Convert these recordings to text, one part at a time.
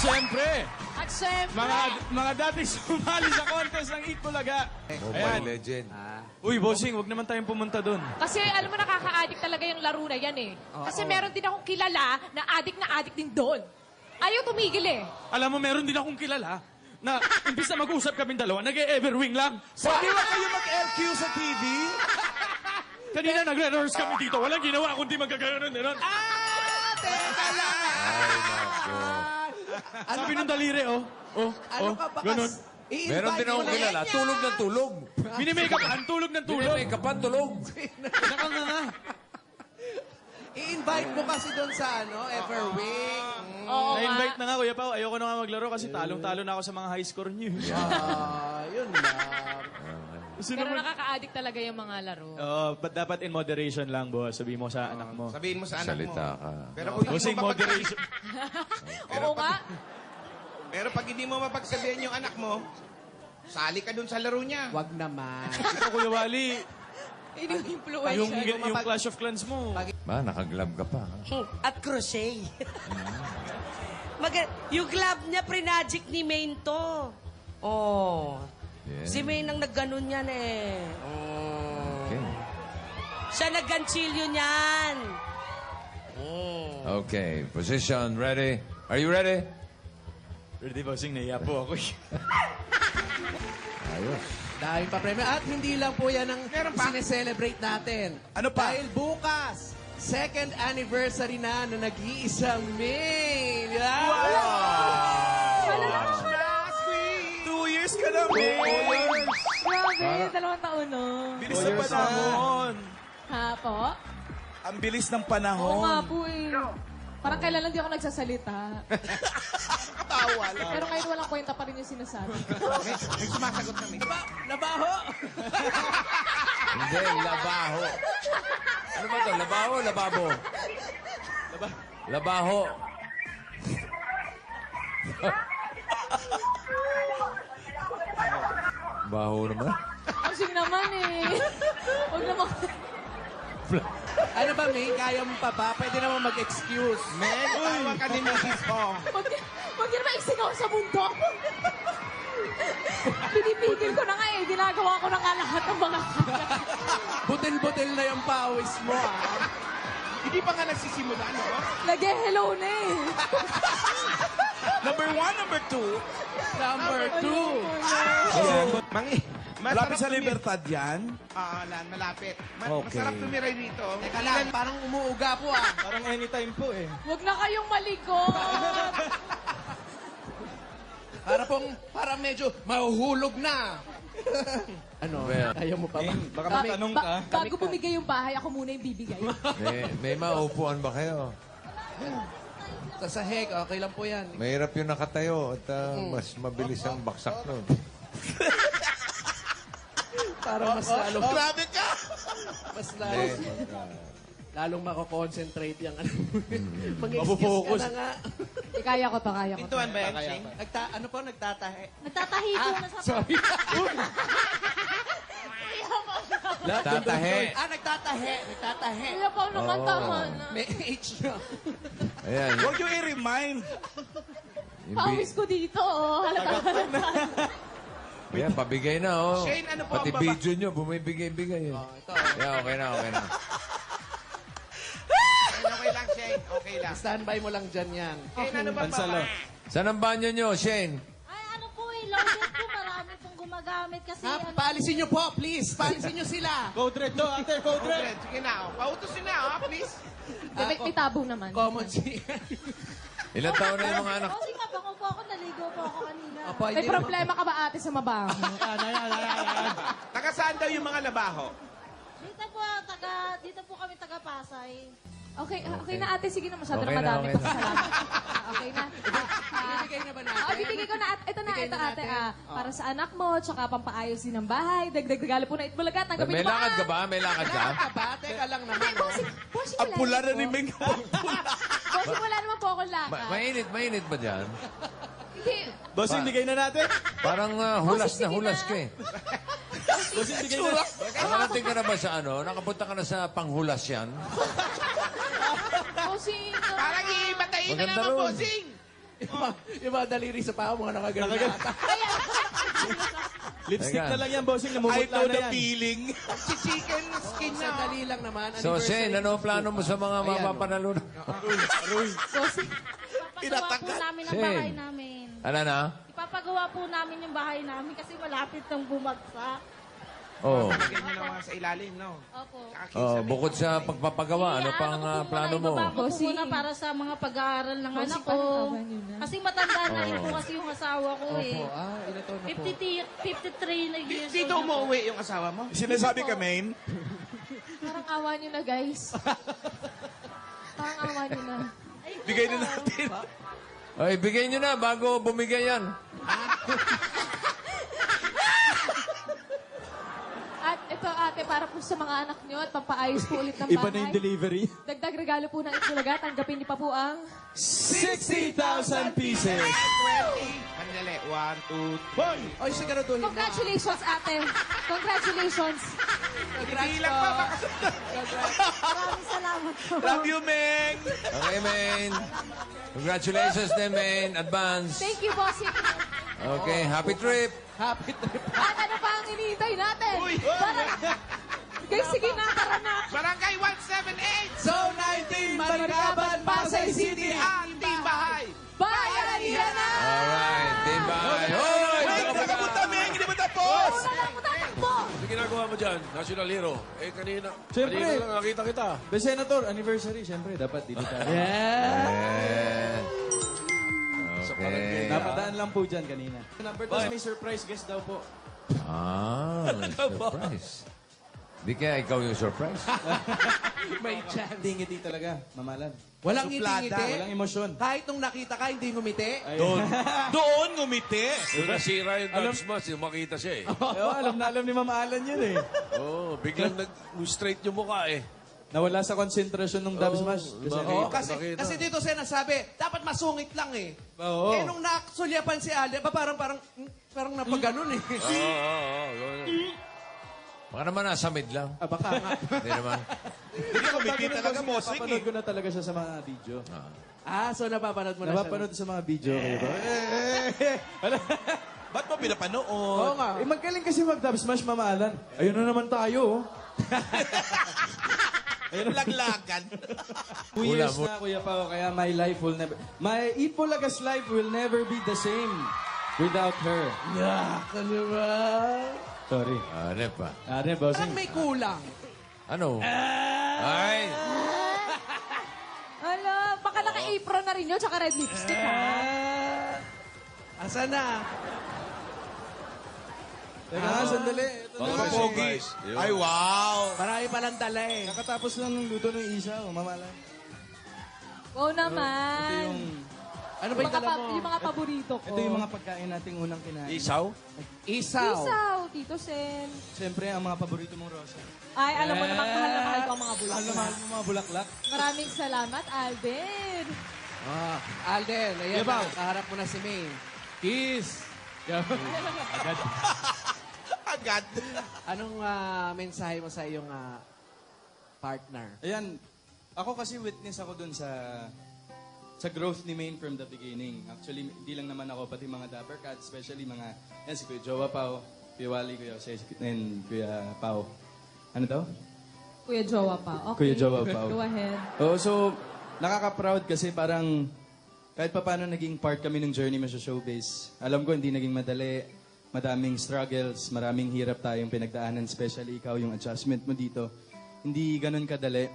Siyempre, At syempre, mga dati sumali sa contest ng Eat Bulaga. Mobile Legend. Uy, bossing, wag naman tayong pumunta doon. kasi alam mo nakaka-addict talaga yung laro na yan eh. Kasi meron din akong kilala na addict din doon. Ayaw tumigil eh. Alam mo, meron din akong kilala na imbis na mag-usap kaming dalawa, nag-e-everwing lang. Pwede ba kayo mag-LQ sa TV? Kanina nagre-rehearse kami dito. Walang ginawa kundi magkaganon. Teka lang! Ay, nako. Sabi ng daliri, oh. Ano ka ba? Ganun. Meron din akong kilala. Tulog ng tulog. Minimake-upan, tulog ng tulog. Minimake-upan, tulog. Nakanganga. I-invite mo kasi doon sa Everwing. Oo Na-invite nga. na nga, Kuya Pao. Ayoko na nga maglaro kasi talong-talo na ako sa mga high score niyo. Yun lang. Kasi Pero naman... nakaka-addict talaga yung mga laro. But dapat in moderation lang, boss. Sabihin mo sa anak mo. Sabihin mo sa anak Salita mo. ka. Pero kung hindi Bossing mo moderation. Oo nga. Pero pag hindi mo mapagsabihan yung anak mo, sali ka dun sa laro niya. Wag naman. Ikaw, Kuya Wally, Yung influencer. yung Clash of Clans mo. Ba, nakaglab ka pa. At crochet. Yung glove niya, prinagic ni Maine to. Oh. Yeah. Si Maine ang nagganon yan eh. Okay. Siya nagganchilyo niyan. Okay. Position. Ready? Are you ready? Ready, bossing. Nahiya po ako. Ayos. Dahil pa premyo. At hindi lang po yan ang Meron pa? sineselebrate natin. Ano pa? Dahil bukas, second anniversary na nag-iisang Maine. Yeah. 2 years ka na, man! Grabe, 2 taon no. Bilis ng panahon. Ha po? Ang bilis ng Oo panahon. nga po eh. Parang kailan lang di ako nagsasalita. Tawal. Pero ngayon walang kwenta pa rin yung sinasabi. May sumasagot kami. Nabaho! Hindi, labaho. Ano ba to? Labaho o lababo? Labaho. Baho naman. Kasing naman eh. Huwag naman. Ano ba, May? Kaya mo pa ba? Pwede naman mag-excuse. Men, tawa ka ni Mrs. Ong. Huwag yun maisigaw sa mundo. Pinipigil ko na nga eh. Ginagawa ko na nga lahat ng mga Butil-butil na yung pawis mo, Hindi pa nga nagsisimula, no? Nag-hello na eh. Number 1, number 2. Number 2. Malapit sa Libertad yan? Malapit. Masarap tumira rito. Teka lang, parang umuuga po, Parang anytime po eh. Huwag na kayong malikot. Parang medyo mahuhulog na. Ano? Well, Ayaw mo pa ba? Baka matanong ka. Bago bumigay yung bahay, ako muna yung bibigay. may maupuan ba kayo? Sa sahig, okay lang po yan. Mahirap yung nakatayo at mas mabilis ang baksak nun. Para mas lalong... Grabe ka! Mas Hindi, lalong makakonsentrate yung ano. Mabufokus. Mag-excuse ka na nga. Kaya ko to, kaya ko to. Pintuan ba yan, Shing? Ano po, nagtatahe? Nagtatahi ko na sa... Sorry. Tatahe. Nagtatahe. Nagtatahe. Kaya pa naman, tama na. May H na. Ayan. Huwag yung i-remind. Pawis ko dito, oh. Halata. Ayan, pabigay na, oh. Shane, ano po Pati ang baba? video nyo, bumibigay-bigay. Eh. Ito. Yeah, okay na, okay na. Okay lang, Shane. Okay lang. Standby mo lang dyan yan. Shane, ano ba Bansalo. Saan ang banyo nyo, Shane? Ay, ano po eh, loaded po. Marami pong gumagamit kasi ano. Paalisin nyo po, please. Paalisin nyo sila. Code red to, ate, code red. Fred, sige na. Pautosin na, please. May tabo naman. Common sense. Ilang taon na yung mga anak? Kasi mabango po ako, naligo po ako kanina. Opo, May problema ka ba ate sa mabaho? Taga saan daw yung mga labaho? Dito po kami taga-Pasay. Okay, okay na ate. Sige na, masyado Okay na na, madami. okay na. Pasalamat. Okay na. Ibigay na ba natin? Bibigay ko na. Ito na, Bigay ito na ate. natin. Para sa anak mo, tsaka pampaayos din ng bahay. Dagdag regalo po na Itbulaga. Tanggapin May mo lakad ka ba? May lakad ka? Ka ba? Teka lang naman. Bossing, Ang pula na ni Ming. Bossing, wala naman po akong lakad. Mainit ba dyan? Hindi. Bossing, bigay na natin. Parang hulas na sige hulas na. ka eh. Bossing, bigay na. Nakarating ka na ba sa ano? Nakapunta ka na sa panghulas yan? Bossing. Parang iibatayin na Maganda naman, ron. bossing. Yung mga daliri sa paa, mga nakagano na ata. Lipstick Teka. na lang yan, bossing. Namumutla na yan. feeling. Si chicken skin na. Sandali lang naman. So, Sen, ano ang plano mo sa mga Ayan, mapapanalo na? Ipapagawa po namin ang Sin. bahay namin. Ano na? Ipapagawa po namin yung bahay namin kasi malapit nang bumagsak. Oh. Lagyan nyo ng mga sa ilalim, no? Opo. Oh, bukod sa pagpapagawa, ano pang plano mo? Ibababa ko muna para sa mga pag-aaral ng anak ko. Kasi matanda na rin po kasi yung asawa ko eh. Ilan taon na po? 53 na years Dito old. umuwi yung asawa mo? Sinasabi ka, Maine? Parang awa nyo na, guys. Parang awa nyo na. Bigay na natin. Ay, bigay nyo na bago bumigay yan. At ito, ate, para po sa mga anak nyo at pampaayos po ulit ng Iba bahay. na yung delivery. Dagdag regalo po ng Itbulaga. Tanggapin niyo pa po ang 60,000 pieces. 20. Andali. 1, 2, 3. Ay, siguraduhin mo. Congratulations, ate. Congratulations. Bilang pa. Maraming salamat po. Love you, Meng! Okay, man. Congratulations din, man. Advance. Thank you, bossing. Okay, happy trip. Happy trip. At ano pa ang hinihintay natin? Guys, sige na, tara na. Barangay 178. Zone 19, Maricaban, Pasay City. Ang Bahay. Bayanihan na! Alright, team bye. Hoy! Meng, nakapunta, Meng! Hindi mo tapos! Una lang mo tatakbo! Ano ginagawa mo dyan? National hero. Kanina Siyempre. lang nakita kita. The Senator, anniversary, siyempre, dapat dito tayo. Yeah. Okay. Napadaan lang po dyan kanina. Number 2, may surprise guest daw po. Ah, surprise. Di kaya ikaw yung surprise? May chance. Hindi ngiti talaga, mamalan. Walang ngiti-ngiti. Walang emosyon. Kahit nung nakita ka, hindi ngumiti. Doon ngumiti. Yung nasira yung dance mask, yung makita siya eh. Alam na alam ni Mama Alan yun eh. Oo, biglang nag-straight yung mukha eh. Nawala sa konsentrasyon ng Dub Smash. Kasi, Oo, kasi, nakita. kasi dito siya nasabi, dapat masungit lang eh. Oo. Eh, nung nasulyapan si Ali, parang napaganon eh. Oo. Baka naman nasa mid lang. Baka nga. Hindi naman. Hindi ngumiti talaga, bossing eh. Napapanood ko na talaga siya sa mga video. So napapanood mo na siya. Napapanood sa mga video. Kayo ba? Ba't mo pinapanood? Oo nga. Eh, magaling kasi mag-Dub Smash, Mama Alan. Ayun na naman tayo. Laglagan. 2 years na, Kuya Pao, kaya my Itbulaga's life will never be the same without her. Ano ba? Sorry. Ano pa? Ano, Parang bossing? may kulang. Ano? Ay! Ala, baka naka-apron na rin yun, tsaka red lipstick, ha? Asa na? Teka nga, sandali. Ito na Baka nga. surprise. Yun. Ay, wow! Marami palang dala eh. Nakatapos lang ng luto ng isa, Mama Alan. Wow Ito naman. yung, Ano ba yung dala mo? Yung mga paborito ko. ito yung mga pagkain nating unang kinain. Isaw? Isaw. Isaw, Tito Sen. Siyempre, ang mga paborito mong rosa. Ay, alam mo naman, mahal na mahal ko ang mga Mahal na mahal bulaklak. mo mga bulaklak. Maraming salamat, Alden. Alden, ayan Yabaw. na. Kaharap mo na si May. Kiss. Agad. Anong mensahe mo sa iyong partner? Ayan, ako kasi witness ako dun sa growth ni Maine from the beginning. Actually, hindi lang naman ako, pati mga Dapper Cats, especially mga, yan, si Kuya Jowa Pao, Kuya Wally, Kuya Jose, and Kuya Pao. Ano daw? Kuya Jowa pa. Okay. Kuya Jowa pa. Go ahead. Oh, so, nakaka-proud kasi parang, kahit pa paano naging part kami ng journey mo sa showbiz. Alam ko, hindi naging madali. Madaming struggles, maraming hirap tayong pinagdaanan, especially ikaw, yung adjustment mo dito. Hindi ganun kadali.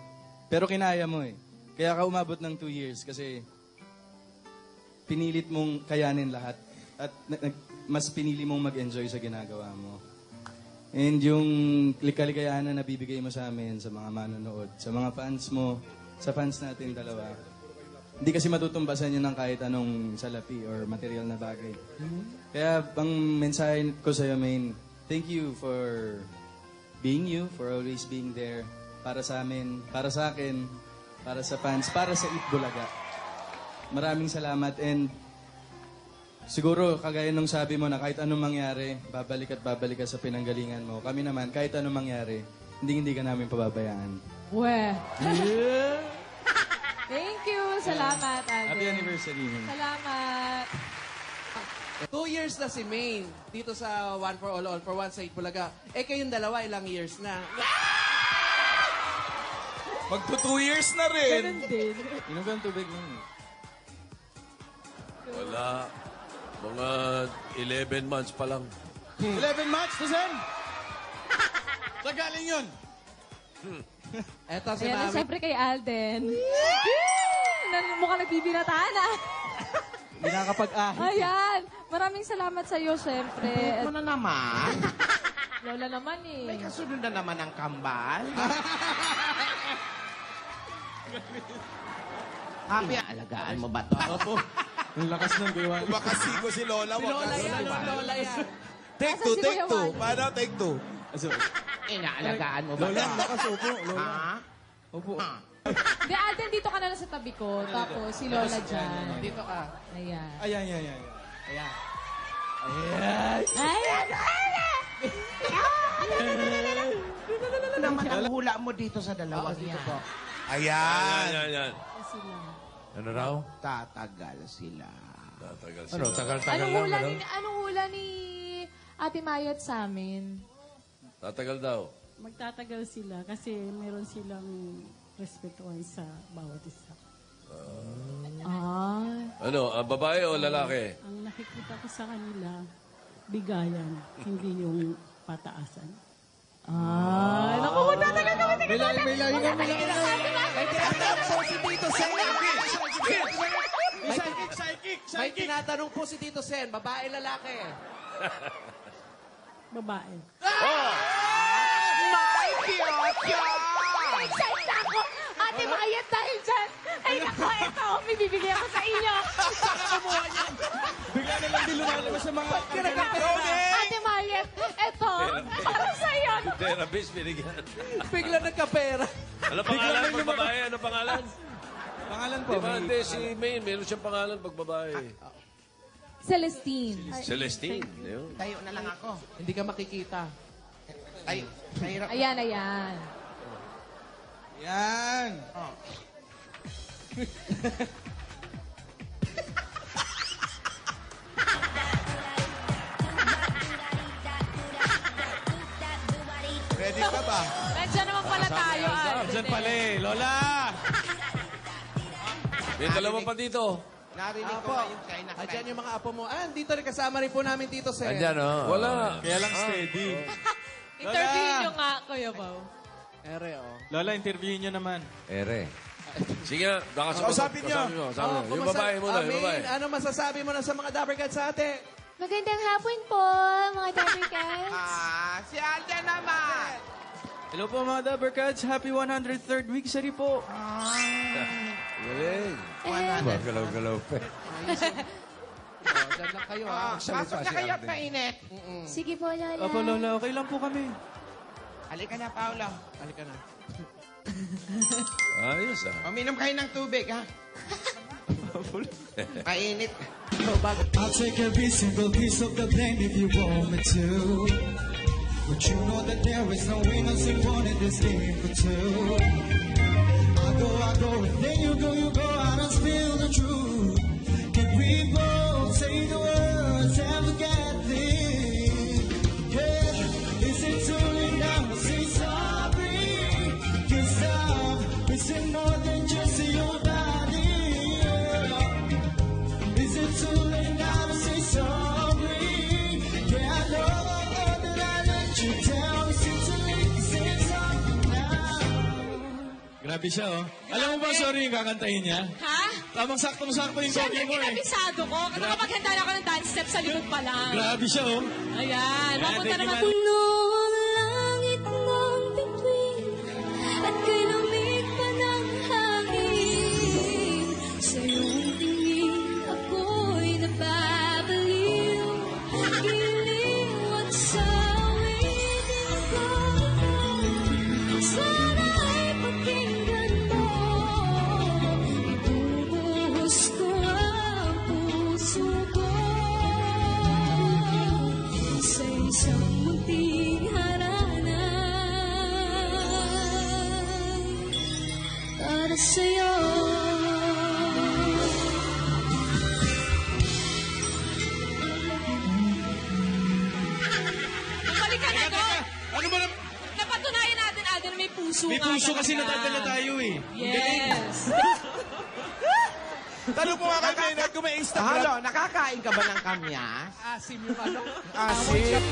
Pero kinaya mo eh. Kaya ka umabot ng 2 years kasi pinilit mong kayanin lahat at mas pinili mong mag-enjoy sa ginagawa mo. And yung likaligayahan na nabibigay mo sa amin, sa mga manonood, sa mga fans mo, sa fans natin dalawa, hindi kasi matutumbasan yun ng kahit anong salapi or material na bagay. Kaya ang mensahe ko sa'yo, Maine, thank you for being you, for always being there para sa amin, para sa akin, para sa fans, para sa Itbulaga. Maraming salamat and siguro kagaya nung sabi mo na kahit anong mangyari, babalik at babalik ka sa pinanggalingan mo. Kami naman, kahit anong mangyari, hindi ka namin pababayaan. Weh. Thank you. Salamat, Alden. Happy anniversary, Maine. Salamat. 2 years na si Maine dito sa One for All for One sa Itbulaga. Kayong dalawa, ilang years na? Magto 2 years na rin. Inom ka ng tubig mo. Wala. Mga 11 months pa lang. 11 months, Tusen! Saan galing yun? Eto si Ayan, Mami. syempre kay Alden. Mukhang nagbibinataan ah. Hindi nakakapag-ahit. Ayan. Maraming salamat sa iyo, syempre. Ano na naman? Lola naman eh. May kasunod na naman ang kambal. Happy, alagaan mo ba to? Opo. Ang lakas ng gawa. Makasiko si Lola. Si Lola yan, Lola yan. Take Nasaan 2, si take Kuya 2. Juan? Paano take 2? Inaalagaan mo ba Lola, to? lakas. Opo. Lola. Ha? Opo. Ha? Di, Alden, dito ka na lang sa tabi ko. Tapos si Lola dyan. Dito ka. Ayan. Ayan, ayan, ayan. Ayan. Ayan! Ano naman ang hula mo dito sa dalawa Dito niya? po. Ayan. Yan. Ano raw? Tatagal sila. Tatagal Ano, sila. tagal-tagal Anong lang. hula ni Ate Mayot sa amin? Tatagal daw. Magtatagal sila kasi meron silang respetuhan sa bawat isa. Ano, babae o lalaki? Ang nakikita ko sa kanila, bigayan, hindi yung pataasan. Naku, magtatagal kami. May lahi na. May tinatanong po si Tito Sen. Psychic! May tinatanong po si Tito Sen. Babae, lalaki. Babae. Excited ako! Ate Mayot dahil dyan. Ay, naku, eto. May bibigay ako sa inyo. Bigla na lang din lumalabas sa mga... Ate Mayot, eto. Para sa'yo. Therapist, binigyan. Bigla nagkapera. Ano pangalan pag babae? Ano pangalan? Pangalan po. Di ba, hindi, si May, meron siyang pangalan pag babae. Celestine. Celestine. Yun. Tayo na lang ako. Hindi ka makikita. Tayo. Mahirap. Ayan, ayan. Yan. Oh. Ready ka ba? Nandiyan naman pala tayo, Alden. Diyan pala eh. Lola! May dalawa pa dito. Narinig ko Apo. nga yung kay na Andyan yung mga apo mo. Dito rin kasama rin po namin Tito Sen. Andyan, oh. Wala. Kaya lang steady. Interview nyo nga, Kuya Bao. Ere, oh. Lola, interviewin nyo naman. Ere. Sige na, Kausapin niyo. Yung babae muna, yung babae. Ano masasabi mo na sa mga Dapper Cats sa ate? Magandang hapon po, mga Dapper Cats. Si Alden naman. Hello po mga Dabbercats. Happy 103rd week sari po. Galing. Galaw-galaw pa. Diyan lang kayo, ha? Pasok na kayo at mainit. Sige po, Lola. Opo Lola, okay lang po kami. Halika na, Paolo. Halika na. Ayos ah. Uminom kayo ng tubig, ha? Mainit. I'll take every single piece of the blame if you want me to. But you know that there is no innocent one in this game for two. I go, and then you go out and spill the truth. Can we both say the words and forget this? Yeah, is it too late now to say sorry? 'Cause I'm missing more than just your body. Yeah. Is it too late now to say sorry? Yeah, I know that I let you down. Is it too late to say sorry now? Grabe siya oh. Alam mo ba, sorry yung kakantahin niya? Ha? Tamang saktong-sakto yung Siyempre, talking mo eh. kinabisado ko. Nakapaghanda na ako ng dance step sa likod pa lang. Grabe siya oh. Ayan, mapunta thank you, naman. Mali. Puno ang langit ng bituin at kay lamig pa ng hangin. Sa iyong tingin ako'y nababaliw. Giliw at sawin ko. Sana ay pakinggan mo. Ibubuhos ko ang puso ko sa isang munting harana para sa'yo. puso May nga puso kasi talaga. nadadala tayo eh. Yes. Tanong mo nga kay Maynard kung may Instagram. Halo, nakakain ka ba ng kamyas? Asim yung ano. Asin.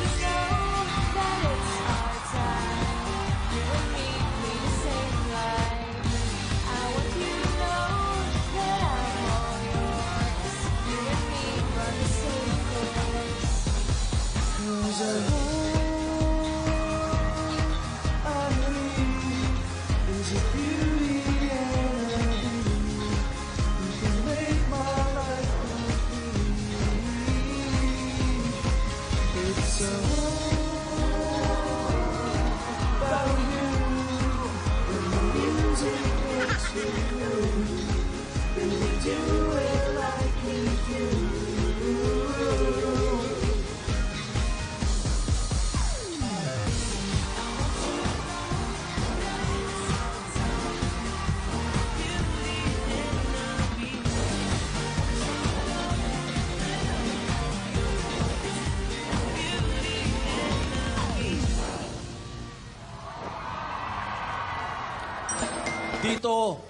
Dito,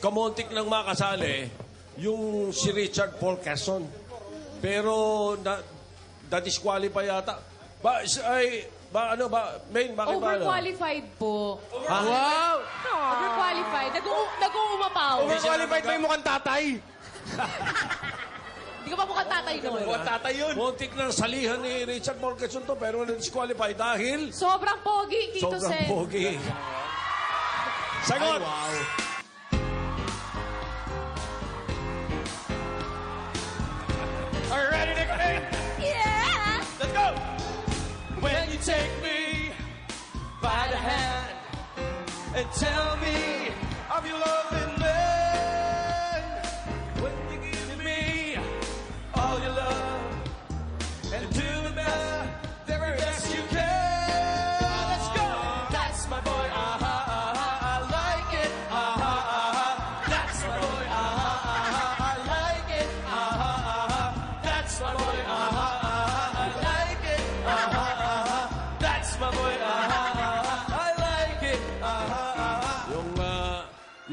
kamontik lang makasali, yung si Richard Paul Quezon. Pero, na-disqualify yata. Main, bakit ba? Overqualified po. Wow! Overqualified. Nag-uumapaw. Overqualified ba yung mukhang tatay? Hindi ka pa mukhang tatay nun. Mukhang tatay yun. Montik ng salihan ni Richard Paul Quezon to, pero na-disqualify dahil Sobrang pogi, Tito sobrang Sen. pogi. Sagot! Are you ready, Nick? Yeah! Let's go! When you take me by the hand and tell me of your loving man, when you give me all your love and do the very best you can. Let's go! That's my boy, I like it, that's my boy, I like it, that's my boy, I like it, that's my boy, I like it,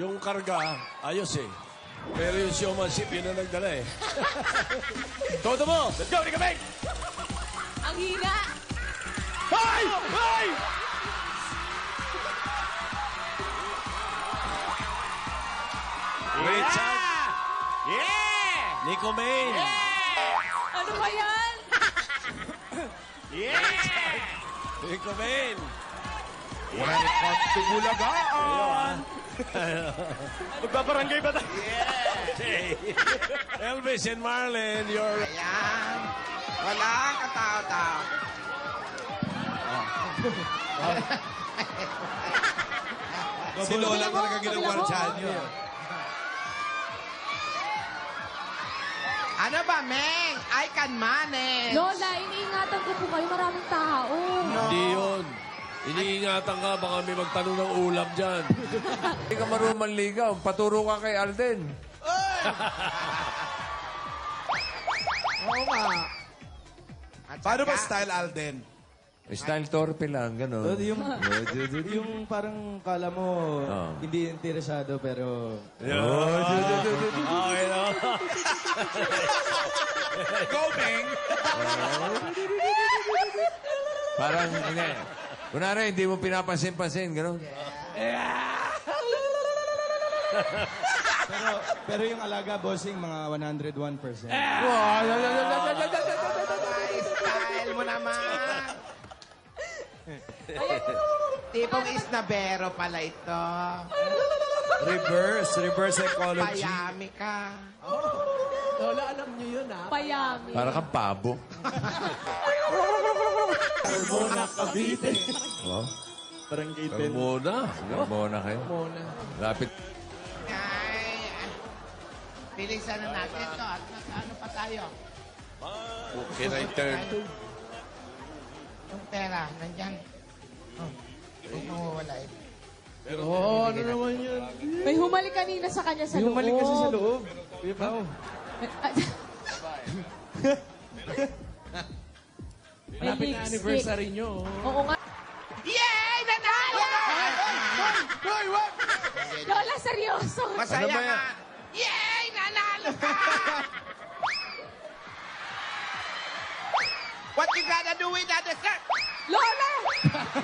Yung karga, ayos eh. Pero yung showmanship, yun ang nagdala eh. Todo mo! Let's go, Nick! Ang hina. Hey! Hey! Richard! Yeah! Nico Main! Ano ba yan? Nico Main! Welcome to Bulagaan! Magbabarangay ba tayo? Elvis and Marlon, you're... Ayan. Walang katao-tao. Si Lola talaga ginagwardyan yun. Ano ba, Meng? I can manage. Lola, iniingatan ko po kayo. Maraming tao. Hindi yun. Iniingatan ka, baka may magtanong ng ulam dyan. Hindi ka marunong manligaw. Paturo ka kay Alden. Oo nga. At Paano ba saka, style, Alden? Style torpe lang, gano'n. Yung parang kala mo hindi interesado pero Okay, no? Go, Meng! Parang, hindi. Kunwari, hindi mo pinapansin-pansin, gano'n. pero yung alaga bossing mga 101%. style mo naman. Tipong isnabero pala ito. Reverse psychology. Payami ka. Lola, alam niyo yun, ha? Payami. Para kang pabo. Carmona Cavite. Oh, Parang gate Carmona. Carmona kayo. Mona. Lapit. Ay, bilisan na natin ito. At ano pa tayo? Can I turn? Yung pera, nandyan. Huwag mawawala eh. Oo, ano naman yun? May humalik kanina sa kanya sa loob. Humalik kasi sa loob. Kuya Pao. Malapit na anniversary nyo. Oo nga. Yay! Nanalo! Hoy, wag! Lola, seryoso. Masaya Ano ba yan? nga. Yay! Nanalo ka! What you gotta do with that dessert? Lola!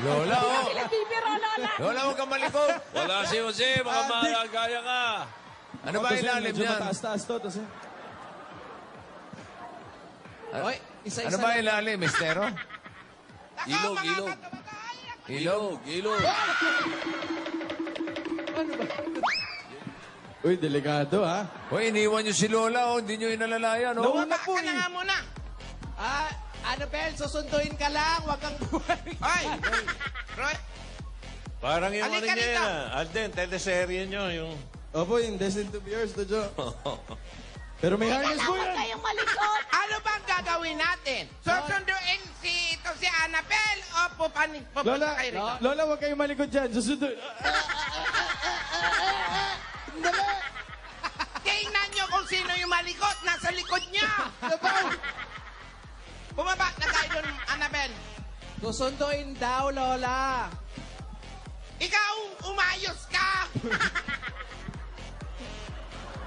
Lola, oh. Nagbibiro, Lola. Lola, huwag kang malikot. Wala si Jose, baka malagaya ka. Ano ba ilalim Medyo yan? mataas-taas to. Kasi... Oy, isa-isa Ano ba lang. ilalim, mistero? Ilog, ilog. Ilog? Ilog. Uy, delikado ha. Hoy, iniwan niyo si Lola, oh. Hindi niyo inalalayan, oh. Nauna po Ka na eh. nga muna. Annabelle, susunduin ka lang. Huwag kang buhay. Hoy! Roy, Parang yung Halika ano niya dito. yan, Alden, teleserye nyo, yung... Opo, yung Destined to be yours, Dojo. Pero may harness po yan. Kayong malikot. ano bang gagawin natin? Susunduin si Annabelle o pupunta Lola, kayo rito? Lola, huwag kayong malikot dyan. Susunod. Tingnan nyo kung sino yung malikot. Nasa likod niya. Bumaba na tayo doon, Annabelle. Susunduin daw, Lola. Ikaw, umayos ka.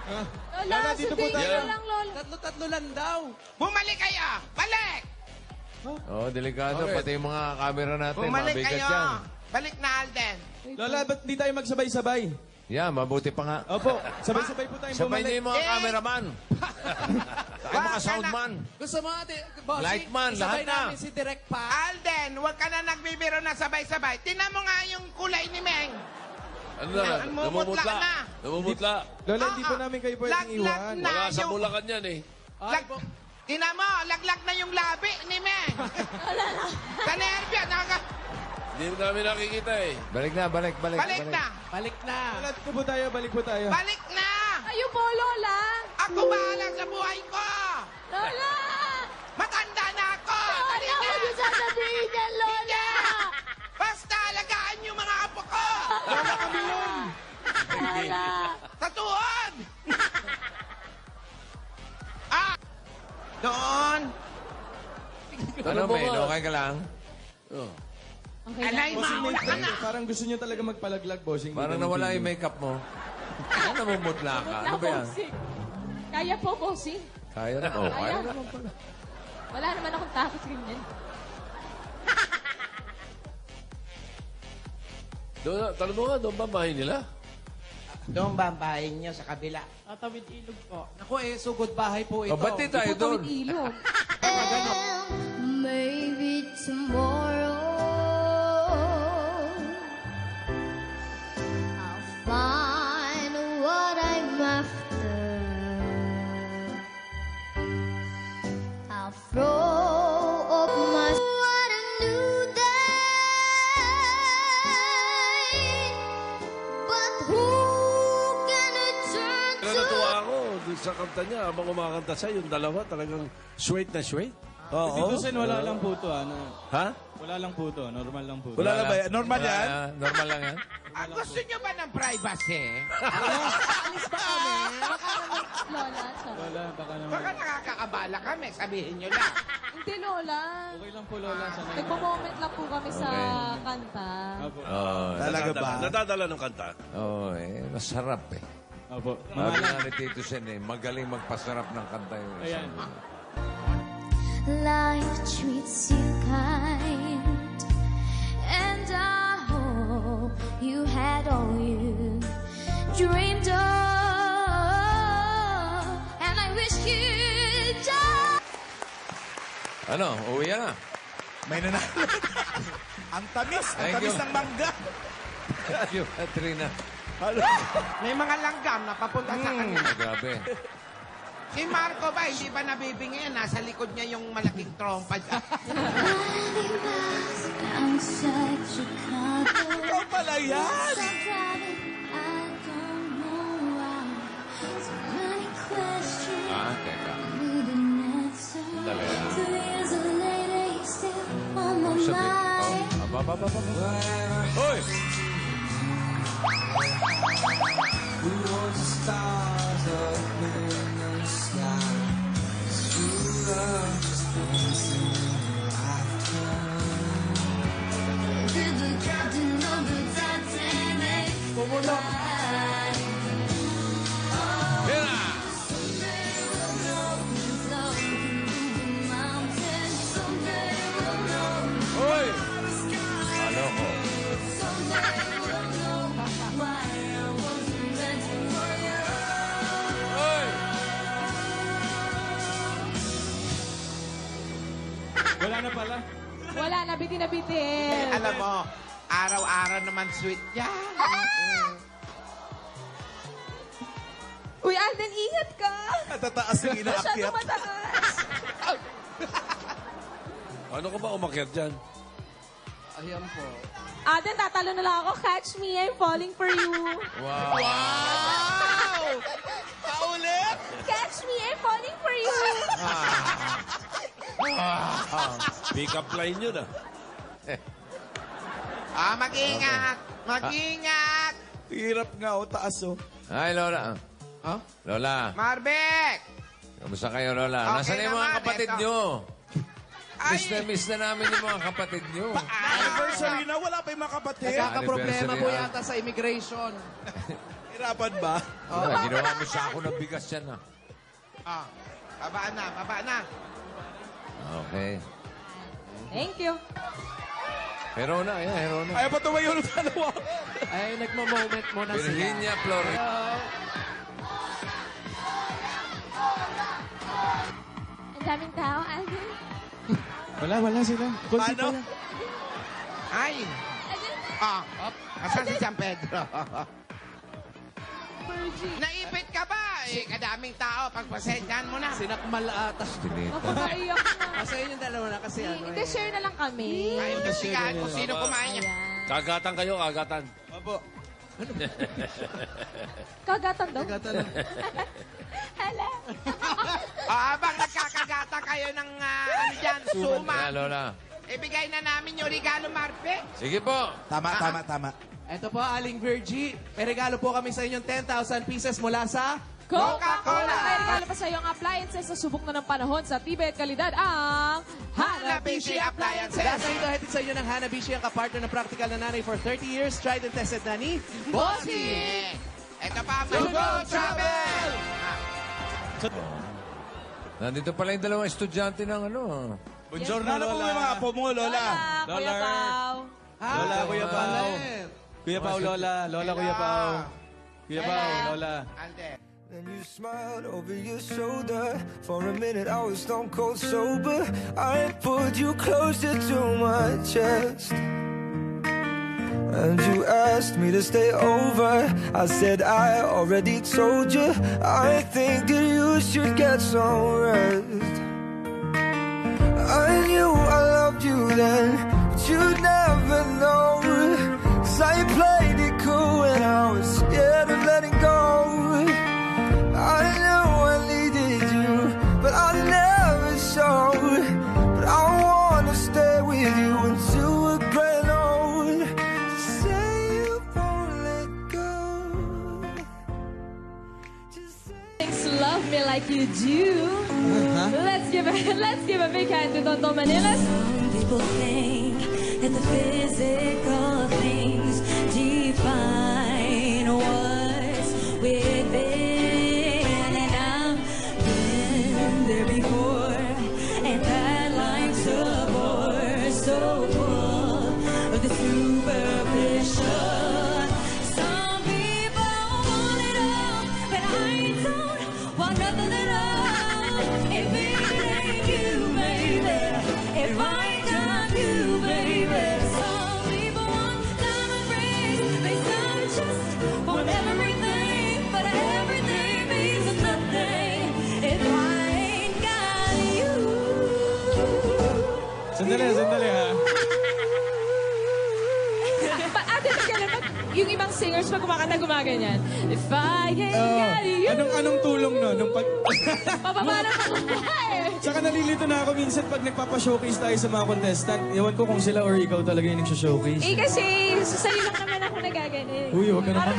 Lola, Lola, dito po sundin tayo. niyo lang, Lola. Tatlo-tatlo lang daw. Bumalik kayo. Balik. Oh, delikado. Pati yung mga camera natin, Bumalik mabigat kayo. yan. Balik na, Alden. Lola, ba't di tayo magsabay-sabay? Yeah, mabuti pa nga. Opo, sabay-sabay po tayong Sabay niyo bumalik. yung mga cameraman. Saka yung mga soundman. Gusto mo, bossing, Lightman, isabay lahat na. namin si Direk Pa. Alden, huwag ka na nagbibiro na sabay-sabay. Tingnan mo nga yung kulay ni Meng. Ano na? Namumutla Namumutla. na. Namumutla. Lola, hindi po namin kayo pwedeng Laglag iwan. na Wala sa yung... Bulacan yan eh. Tingnan mo, laglag na yung labi ni Meng. Sa nervyo, Hindi namin nakikita eh. Balik na, balik. Balik na. Balik na. Lola, dito po tayo, balik po tayo. Balik na. Kayo po, Lola. Ako bahala sa buhay ko. Lola! Matanda na ako. Dali Lola, na. huwag niyo sasabihin yan, Lola. Basta alagaan yung mga apo ko. Lola, kami yun! Lola. Sa tuhod. Doon. Ano, Mel? Okay ka lang? Okay Alay, lang. mauna ka na. Parang gusto niyo talaga magpalaglag, bossing. Parang nawala yung makeup mo. Ano namumutla ka? Ano ba yan? Bossing. Kaya po, bossing. Kaya na? Oh, kaya Kaya. na pala. Wala naman akong takot sa ganyan. Doon, tanong mo nga, doon ba bahay nila? Doon ba ang bahay niyo sa kabila? Tatawid ilog po. Ako sugod bahay po ito. Oh, ba't di tayo doon? Ilog. Maybe tomorrow I'll find what I'm after. I'll throw up my what a new day. But who can it turn Pero to? natuwa ako dun sa kanta niya. Habang kumakanta siya, yung dalawa talagang sweet na sweet. Dito Sen, wala lang po to. Ano, Ha? wala lang po to. Normal lang po to. Wala na ba yan? Normal yan? Normal lang yan? Gusto niyo ba ng privacy? Lola, sorry. Lola, baka naman. Baka nakakaabala kami, sabihin niyo lang. Hindi, Lola. Okay lang po, Lola. Sanay. Nagpo-moment lang po kami sa kanta. Opo. Oh, Talaga ba? Nadadala ng kanta. oh, masarap eh. Opo. Sabi nga ni Tito Sen eh, magaling magpasarap ng kanta yun. Ayan. Life treats you kind, and I hope you had all you dreamed of, and I wish you died. Ano, uwi na. May nanalo. Ang tamis. Ang Thank tamis you. ng mangga. Thank you, Katrina. May mga langgam na papunta sa kanya. Grabe. Si Marco ba, hindi ba nabibingin? Nasa likod niya yung malaking trompa dyan. Outside Chicago, Ikaw pala yan. I don't know why. So many questions. Teka. Need an answer. Dali. 2 years later, you're still on my Sabi. mind. Oh, aba. Hoy! We want the stars up in the sky. True love just dancing in the lifetime. Did the captain of the Titanic Bitin na bitin. Alam mo, araw-araw naman sweet yan. Uy, Alden, ingat ka. Tataas yung inaakyat. mataas. Ano ka ba umakyat dyan? Ayan po. Alden, tatalo na lang ako. Catch me, I'm falling for you. Wow. Wow! Paulit! Catch me, I'm falling for you. Pick up line yun ah. Mag-ingat! Mag-ingat! Hirap nga, taas Ay, Lola. Huh? Lola. Marbek! Kamusta kayo, Lola? Okay Nasaan yung mga naman, kapatid eto. nyo? Ay! Miss na namin yung mga kapatid nyo. Anniversary na, wala pa yung mga kapatid. Nagkakaproblema po Anniversary, yata sa immigration. Hirapan ba? Ginawa mo sa ako ng bigas yan ah. Babaan na, babaan na. Okay. Thank you. Herona, yeah, Herona. Ayaw pa tumayo ng dalawa. Ay, nagmo-moment muna sila. Virginia, Florida. Ang daming tao, Alden. Wala sila. Kunti pa Paano? yan. Ay! Asan si San Pedro? Naipit ka ba? Kadaming tao. Pagpasensyahan mo na. Sinakmal ata. Napakaiyak na. Kasi yun yung dalawa na kasi ano Hindi, share na lang kami. Ay, imbestigahan kung sino kumain niya. Kagatan kayo, kagatan. Opo. Kagatan daw. Hala. Habang nagkakagata kayo ng ano dyan, suma. Yeah, Lola. Ibigay na namin yung regalo, Marpe. Sige po. Tama. Ito po, Aling Virgie. May regalo po kami sa inyong 10,000 pieces mula sa Coca-Cola! May regalo pa sa iyong appliances na subok na ng panahon sa tibay at kalidad ang Hanabishi Appliances. Dahil sa ito, hatid sa inyo ng Hanabishi ang kapartner ng practical na nanay for 30 years. Tried and tested na ni Bossy! Ito pa, Go Travel! Nandito pala yung dalawang estudyante ng ano. Buongiorno, Lola. Ano po yung mga apo mo, Lola? Kuya Pao. Lola, Kuya Pao. Kuya Pao, Lola. Lola, Kuya Pao. Kuya Pao, Lola. Then you smiled over your shoulder. For a minute I was stone cold sober. I pulled you closer to my chest, and you asked me to stay over. I said I already told you. I think that you should get some rest. I knew I loved you then, but you'd never know. 'Cause I played it cool when I was scared of letting go. I know I needed you, but I never showed. But I wanna stay with you until we're gray old. Say you won't let go. Just say Thanks, love me like you do. Let's give a big hand to Tonto Manila. Some people think that the physical things define what's within, and I've been there before, and that life's a bore so full of the superficial. Some people want it all, but I don't want nothing at all. If it ain't you, baby, if I got you, baby. Some people want diamond rings, they just want everything, but everything means nothing if I ain't got you. Sandali ha. Ate, yung ibang singers pag kumakanta gumaganyan. If I ain't got you. Anong tulong no? Nung pag... Pababa na eh. Tsaka nalilito na ako minsan pag nagpapa-showcase tayo sa mga contestant. Ewan ko kung sila or ikaw talaga yung nagsho-showcase. Eh kasi, sa'yo lang naman ako nagaganin. Uy, huwag ka naman.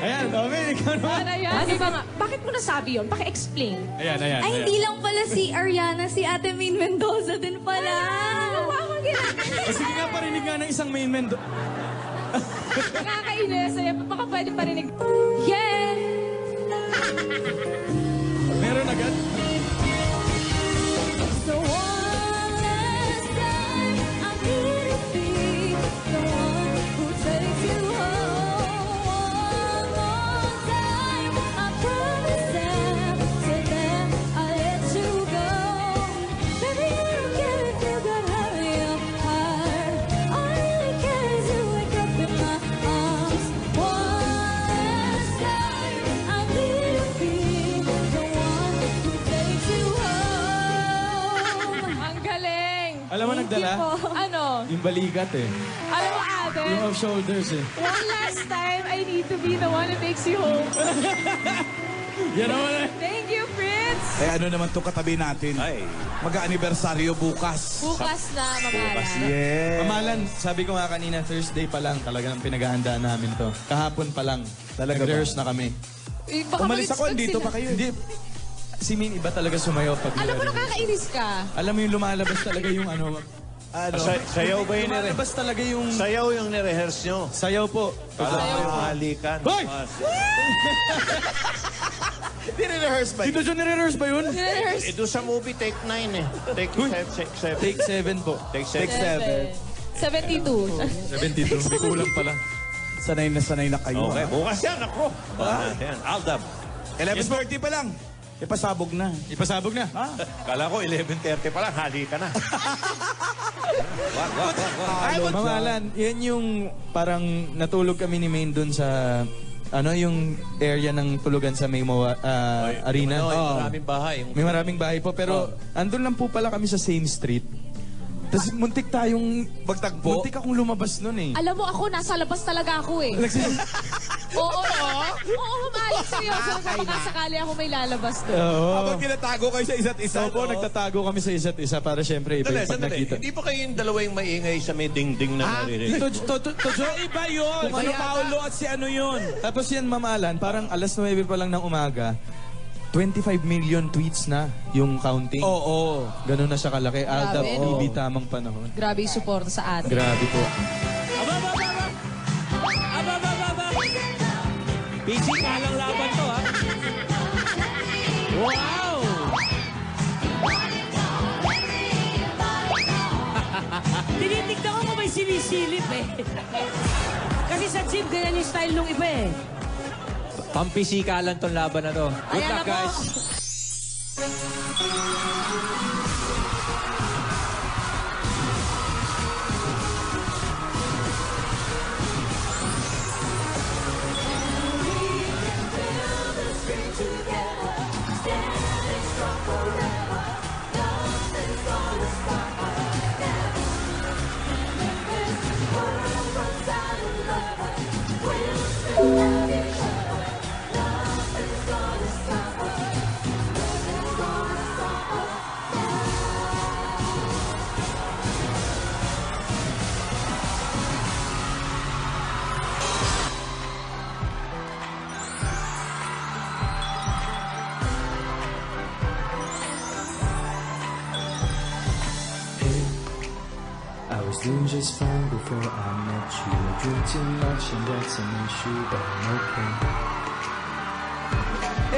Ayan, Dominic, ikaw naman. Ano ba nga? Bakit mo nasabi yun? Paki-explain. Ayan. Ay, hindi lang pala si Ariana, si Ate Main Mendoza din pala. Ano ba akong ginagawa? O sige nga, parinig nga ng isang main man. Nakakainis. Baka pwede parinig. Yeah! Meron agad. So one last time, I'm here to be the one who takes you home. One more time, I promise that, so then I'll let you go. Baby, you're okay. pala. Ano? Yung balikat eh. Alam mo, ate, Yung off shoulders eh. one last time, I need to be the one that takes you home. Yan naman eh. Thank you, Fritz. Eh ano naman itong katabi natin? Mag-aanibersaryo bukas. Bukas na, mamala. Yeah. Mamalan, sabi ko nga kanina, Thursday pa lang talagang pinaghahandaan namin to. Kahapon pa lang. Talaga ba? Nag-rehearse na kami. Eh, baka Umalis ako, mag-expect dito sila. pa kayo. Hindi, si Min iba talaga sumayaw pag Alam mo, nire-rehearse. nakakainis ka. Alam mo yung lumalabas talaga yung ano. Sayaw ba yun? Lumalabas talaga yung... Sayaw yung nirehearse nyo. Sayaw po. Kala ko yung halikan. Hoy! Nire-rehearse ba? Dito siya nire-rehearse ba yun? Rehearse. Doon sa movie, take 9 eh. Take 7. Take 7 po. Take 72. 72. May kulang pala. Sanay na kayo. Okay, ha? bukas yan ako. Yan, Aldab. 11:40 pa lang. Ipasabog na. Ipasabog na. Kala ko 11:30 pa lang, halikan na. Wag. Mamalan, yan yung parang natulog kami ni Maine dun sa yung area ng tulugan sa Maymo Arena. Maraming bahay. May maraming bahay po, pero andun lang po pala kami sa same street. Tapos muntik tayong Magtagpo? muntik akong lumabas nun eh. Alam mo, ako, nasa labas talaga ako eh. Oo, mamalig seryoso. Baka sakali ako may lalabas doon. Habang tinatago kayo sa isa't isa. Opo, nagtatago kami sa isa't isa para syempre iba yung pag nakita. Hindi pa kayo yung dalawa yung maingay sa may dingding na naririnig? Tojo, iba yun! Ano Paolo at si ano yun? Tapos yan, Mamalan, parang alas 9 pa lang ng umaga, 25 million tweets na yung counting. Oo. Ganun na siya kalaki. Aldab, Grabe. BB, tamang panahon. Grabe yung suporta sa atin. Grabe po. PC ka lang laban to, ha? Wow! Tinitignan ko kung may sinisilip eh. Kasi sa gym, ganyan yung style nung iba eh. Pampisikalan tong laban na to. Good Ayan luck, na po. guys. I was doing just fine before I met you. I drink too much and that's an issue, but I'm okay.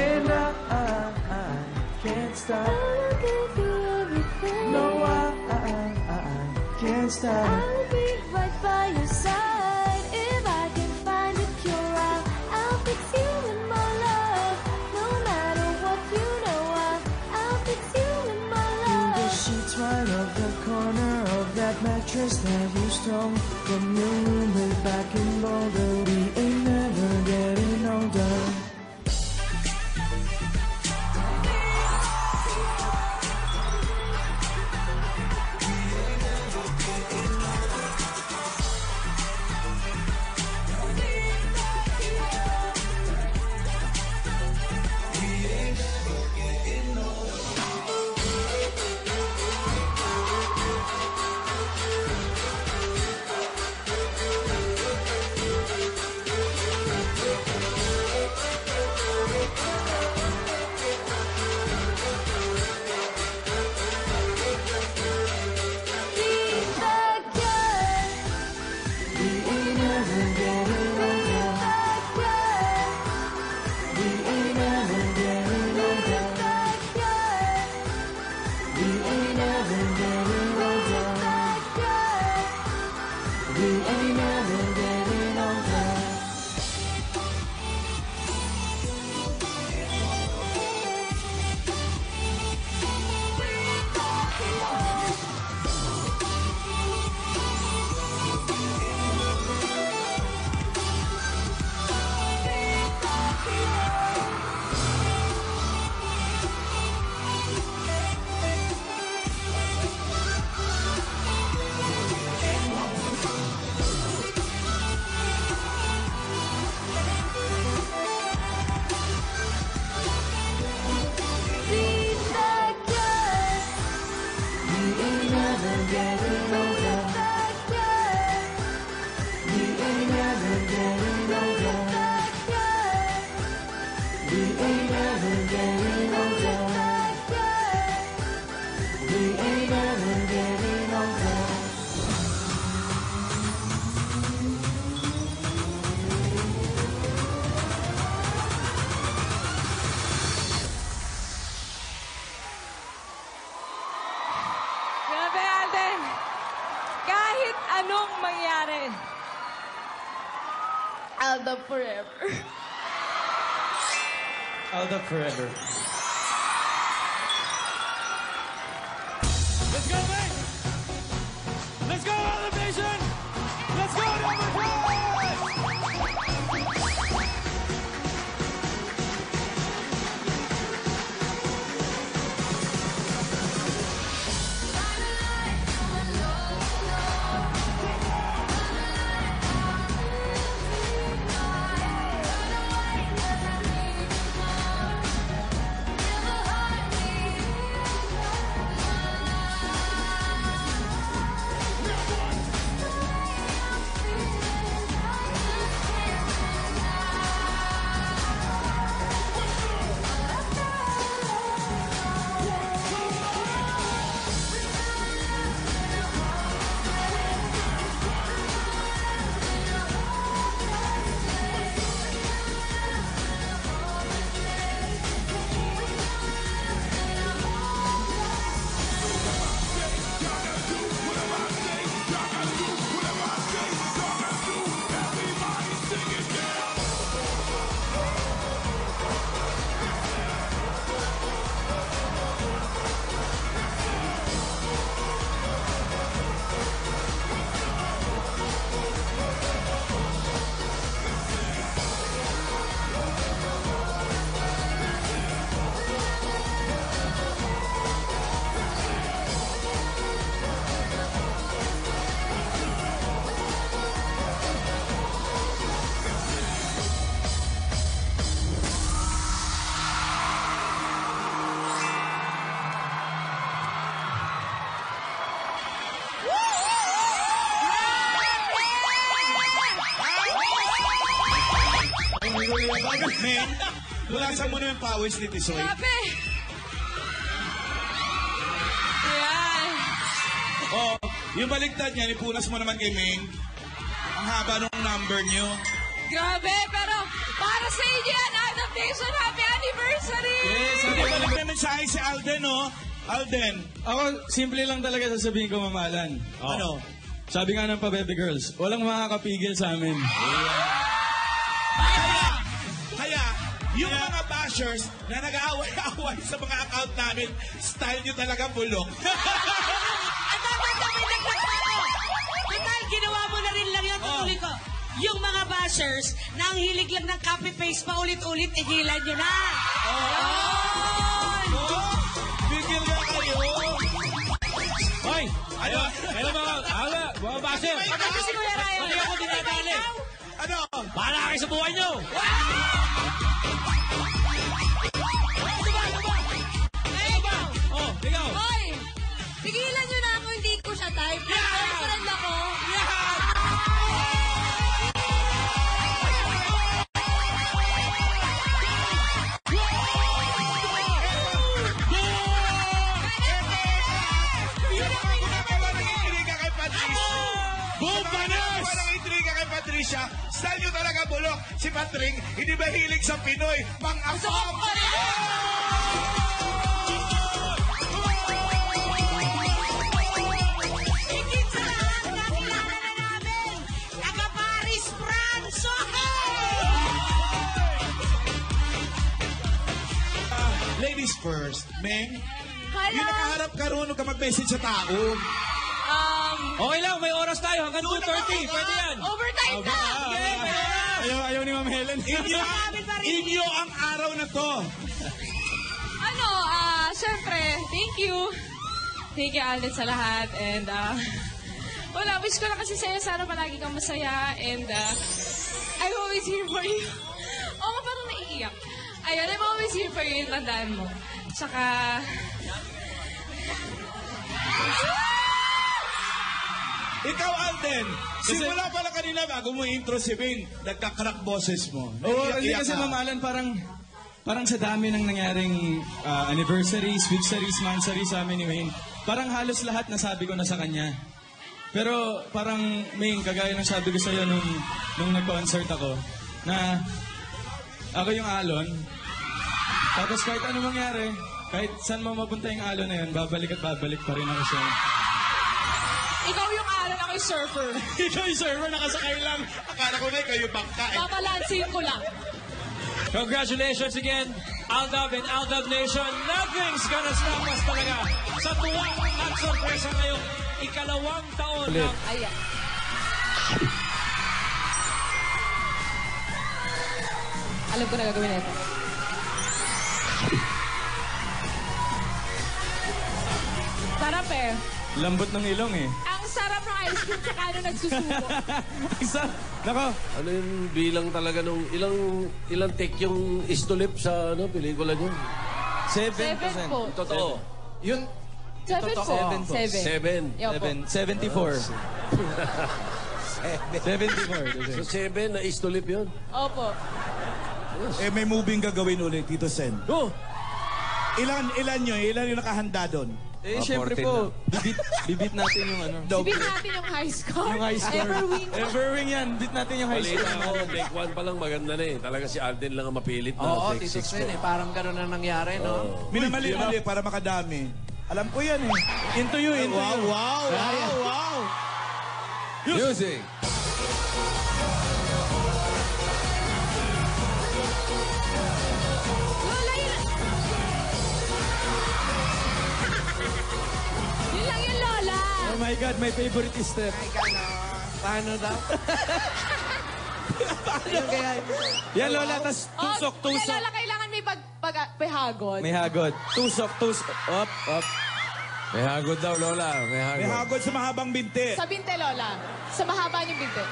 And I can't stop. I'll give you everything. No, I can't stop. I'll be right by your side. If I can find a cure, I'll fix you in my love. No matter what, you know I'll fix you in my love. The sheets right off the corner of that mattress that you stole from your roommate back in Boulder. We ain't never getting older. Anong mangyari? Alda forever. Alda forever. Let's go, man! Let's go, Elevation! Let's go, number 5! Men, bulasan mo na yung pawis ni Tisoy. Grabe! Ayan. Oh, yung baligtad niya, ipunas mo naman kay Ming. Ang haba nung number niyo. Grabe, pero para sa inyo yan, Adaptation, happy anniversary! Yes, sabi ko lang naman sa si Alden, oh. Alden. Ako, simple lang talaga sasabihin ko, mamalan. Ano? Sabi nga ng pa-baby girls, walang makakapigil sa amin. Kaya, yung mga bashers na nag-aaway-aaway sa mga account namin, style nyo talaga bulok. At dapat na may nagtataka ko. Total, ginawa mo na rin lang yun. Tutuloy ko. Yung mga bashers na ang hilig lang ng copy-paste pa ulit-ulit, igilan nyo na. Ayun! Bigil nga kayo. Hoy! Ano? Kailan mga basher? Pagkakita si Kuya Ryan. Hindi ako dinadali. Ano? Bahala kayo sa buhay nyo! Oh, ikaw! Hoy! Tigilan nyo na ako, hindi ko siya type. Boyfriend ako. Patricia, style nyo talaga bulok. Si Patrick, hindi ba hilig sa Pinoy? Mang-asok! Higit sa lahat, nakilala na namin. Taga-Paris, France. Ladies first. Meng, Hello? yung nakaharap ka ron, huwag ka mag-message sa tao. Okay lang, may oras tayo. Hanggang 2:30. Pwede yan. Overtime na! Ayaw ni Ma'am Helen. Inyo ang araw na to. Ano, syempre, thank you. Thank you, Alden, sa lahat. And, wala, wish ko lang kasi sa'yo, sana palagi kang masaya. And, I'm always here for you. Oo nga, parang naiiyak. Ayun, I'm always here for you, tandaan mo. Tsaka, Ikaw, Alden, simula pala kanina bago mo intro si Bing, nagkakrak boses mo. Oo, kasi mamalan, parang sa dami ng nangyaring anniversaries, weeksaries, monthsaries sa amin ni Wayne, parang halos lahat nasabi ko na sa kanya. Pero parang, Ming, kagaya ng sabi ko sa'yo nung nag-concert ako, na ako yung alon, tapos kahit ano mangyari, kahit saan mo mapunta yung alon na yun, babalik at babalik pa rin ako sa'yo. ikaw yung alon, ako yung surfer. Ikaw yung server, nakasakay lang. Akala ko na kayo bangka eh. Papalansin ko lang. Congratulations again, Aldab and Aldab Nation. Nothing's gonna stop us talaga sa tuwa at sorpresa ngayong ikalawang taon ng Ayan. Alam ko na gagawin ito. Sarap eh. Lambot ng ilong eh. Ang sarap ng ice cream tsaka ano nagsusubo. Nako, Ano yung bilang talaga nung ilang take yung istulip sa pelikula niyo? 7%. 7 po. Totoo. Yun, 7 po. 7 po. 7. 74. 74. So 7 na istulip yun? Opo. Eh, may moving gagawin ulit, Tito Sen. Oh! Ilan yung nakahanda doon? Eh, syempre po, bibit natin yung ano. Bibit natin yung high score. Yung high score. Everwing. Everwing yan. Bit natin yung high Balita score. ako, take 1 pa lang maganda na eh. Talaga si Alden lang ang mapilit na oo, take Tito 6 Sen, eh. Parang gano'n na nangyari, no? Minamali-mali para makadami. Alam ko yan eh. Into you, into you. Wow. Music. Lola, yun lang yun, Lola. Oh my God, my favorite step. Paano daw? Paano kaya? Yan, Lola, tas tusok. Lola, kailangan may paghagod. May hagod. Tusok. Up. May hagod daw, Lola. May hagod. May hagod sa mahabang binti. Sa binte, Lola. Sa mahaba niyong binte.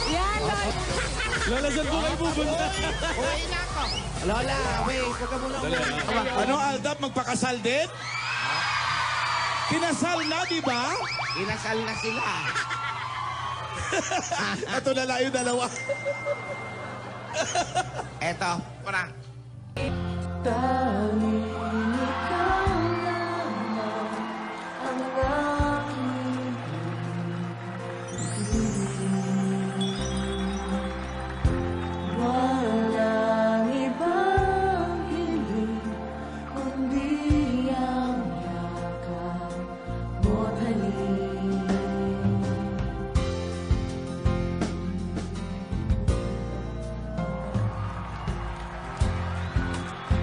Yan, Lola. Lola, saan po kayo pupunta? Uwi na ako. Lola, wait, huwag ka muna. Ano, Aldab? Magpakasal din? Kinasal na, di ba? Inasal na sila. Ito na lang yung dalawa. Eto, kuna. Walang ibang hiling kundi ang yakap mo't halik.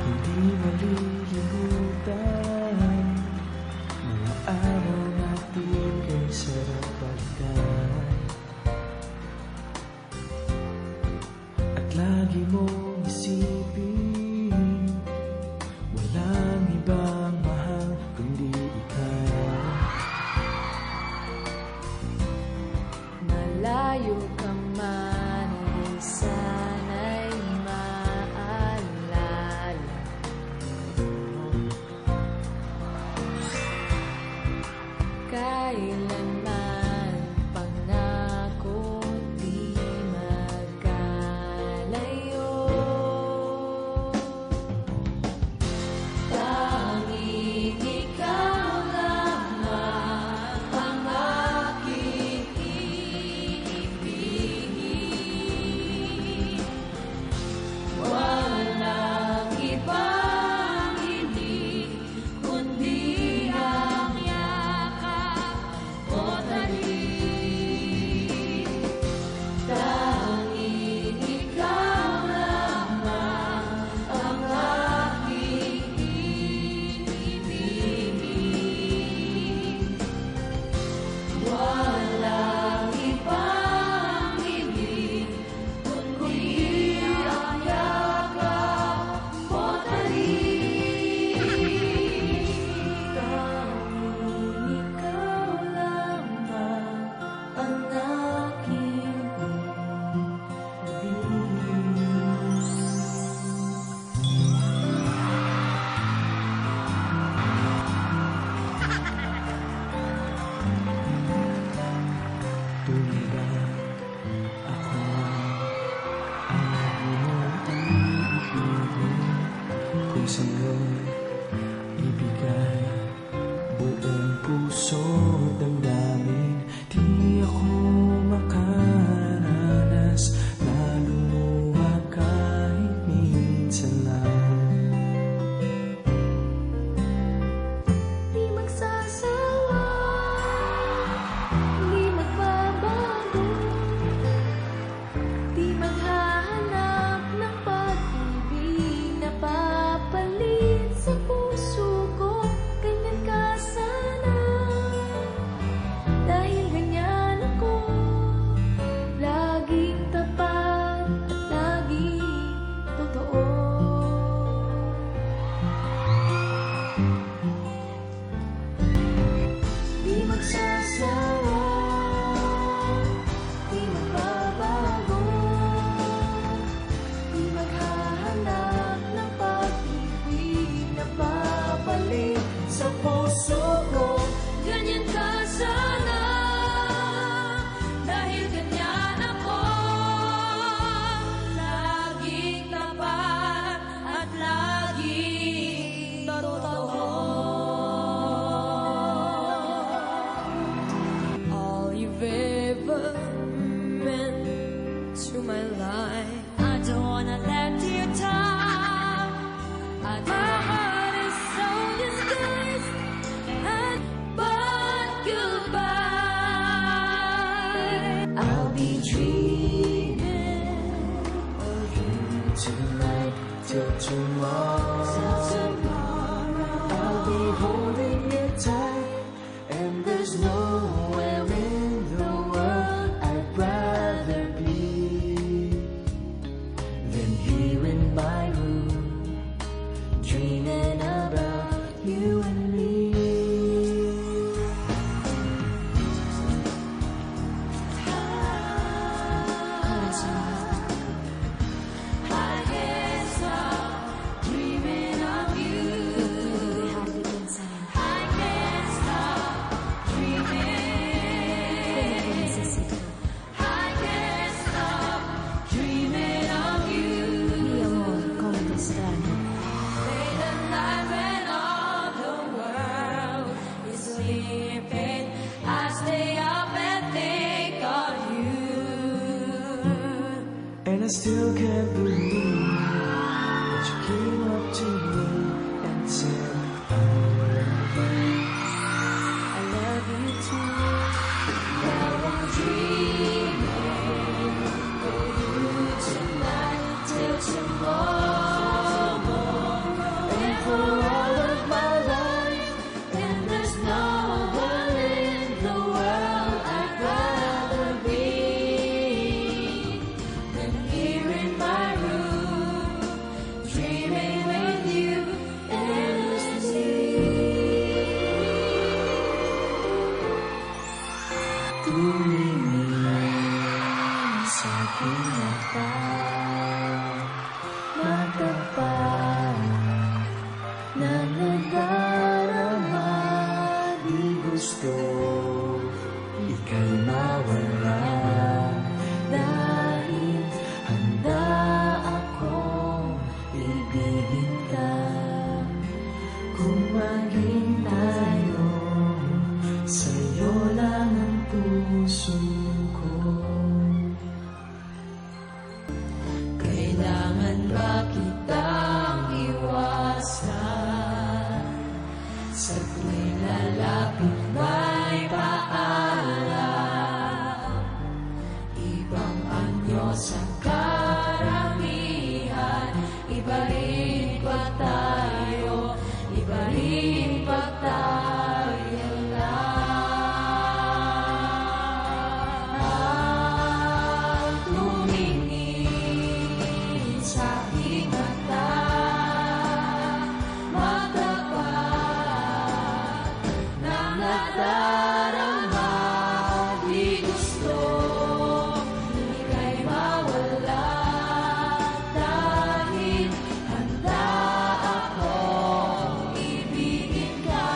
Hindi maliligo Di magsasawa, di magbabago, di maghahanap ng pag-ibig na babalik sa puso ko. Ganyan ka sana, dahil ganyan ako, laging tapat at laging totoo. All you've ever meant to my life, I don't wanna let you down. My heart is so disguised, but goodbye. I'll be dreaming of you tonight till tomorrow. I'll be holding you tight, and there's nowhere in the world I'd rather be than here in my room, dreaming about you and me. I can't stop dreaming of you. I can't stop dreaming. I can't stop dreaming of you. Late at night when all the world is sleeping, I stay up and think of you. And I still can't believe that you came up to me and said, I love you too. Now I'm dreaming of you tonight till tomorrow. And for all of my life, and there's no one in the world I'd rather be than here in my room, dreaming with you endlessly. Tumingin sa aking mata, matapat na nadarama, di gusto ika'y mawala, dahil handa akong ibigin ka. Kung maging tayo, sa'yo lang ang puso ko. Kailangan ba kitang iwasan? Sa tuwing lalapit ba'y paalam? Ibang anyo sa karamihan, iba rin ba tayo? Iba rin ba tayo lang? Tumingin sa aking mata, matapat na nadarama, di gusto ika'y mawala, dahil handa akong ibigin ka.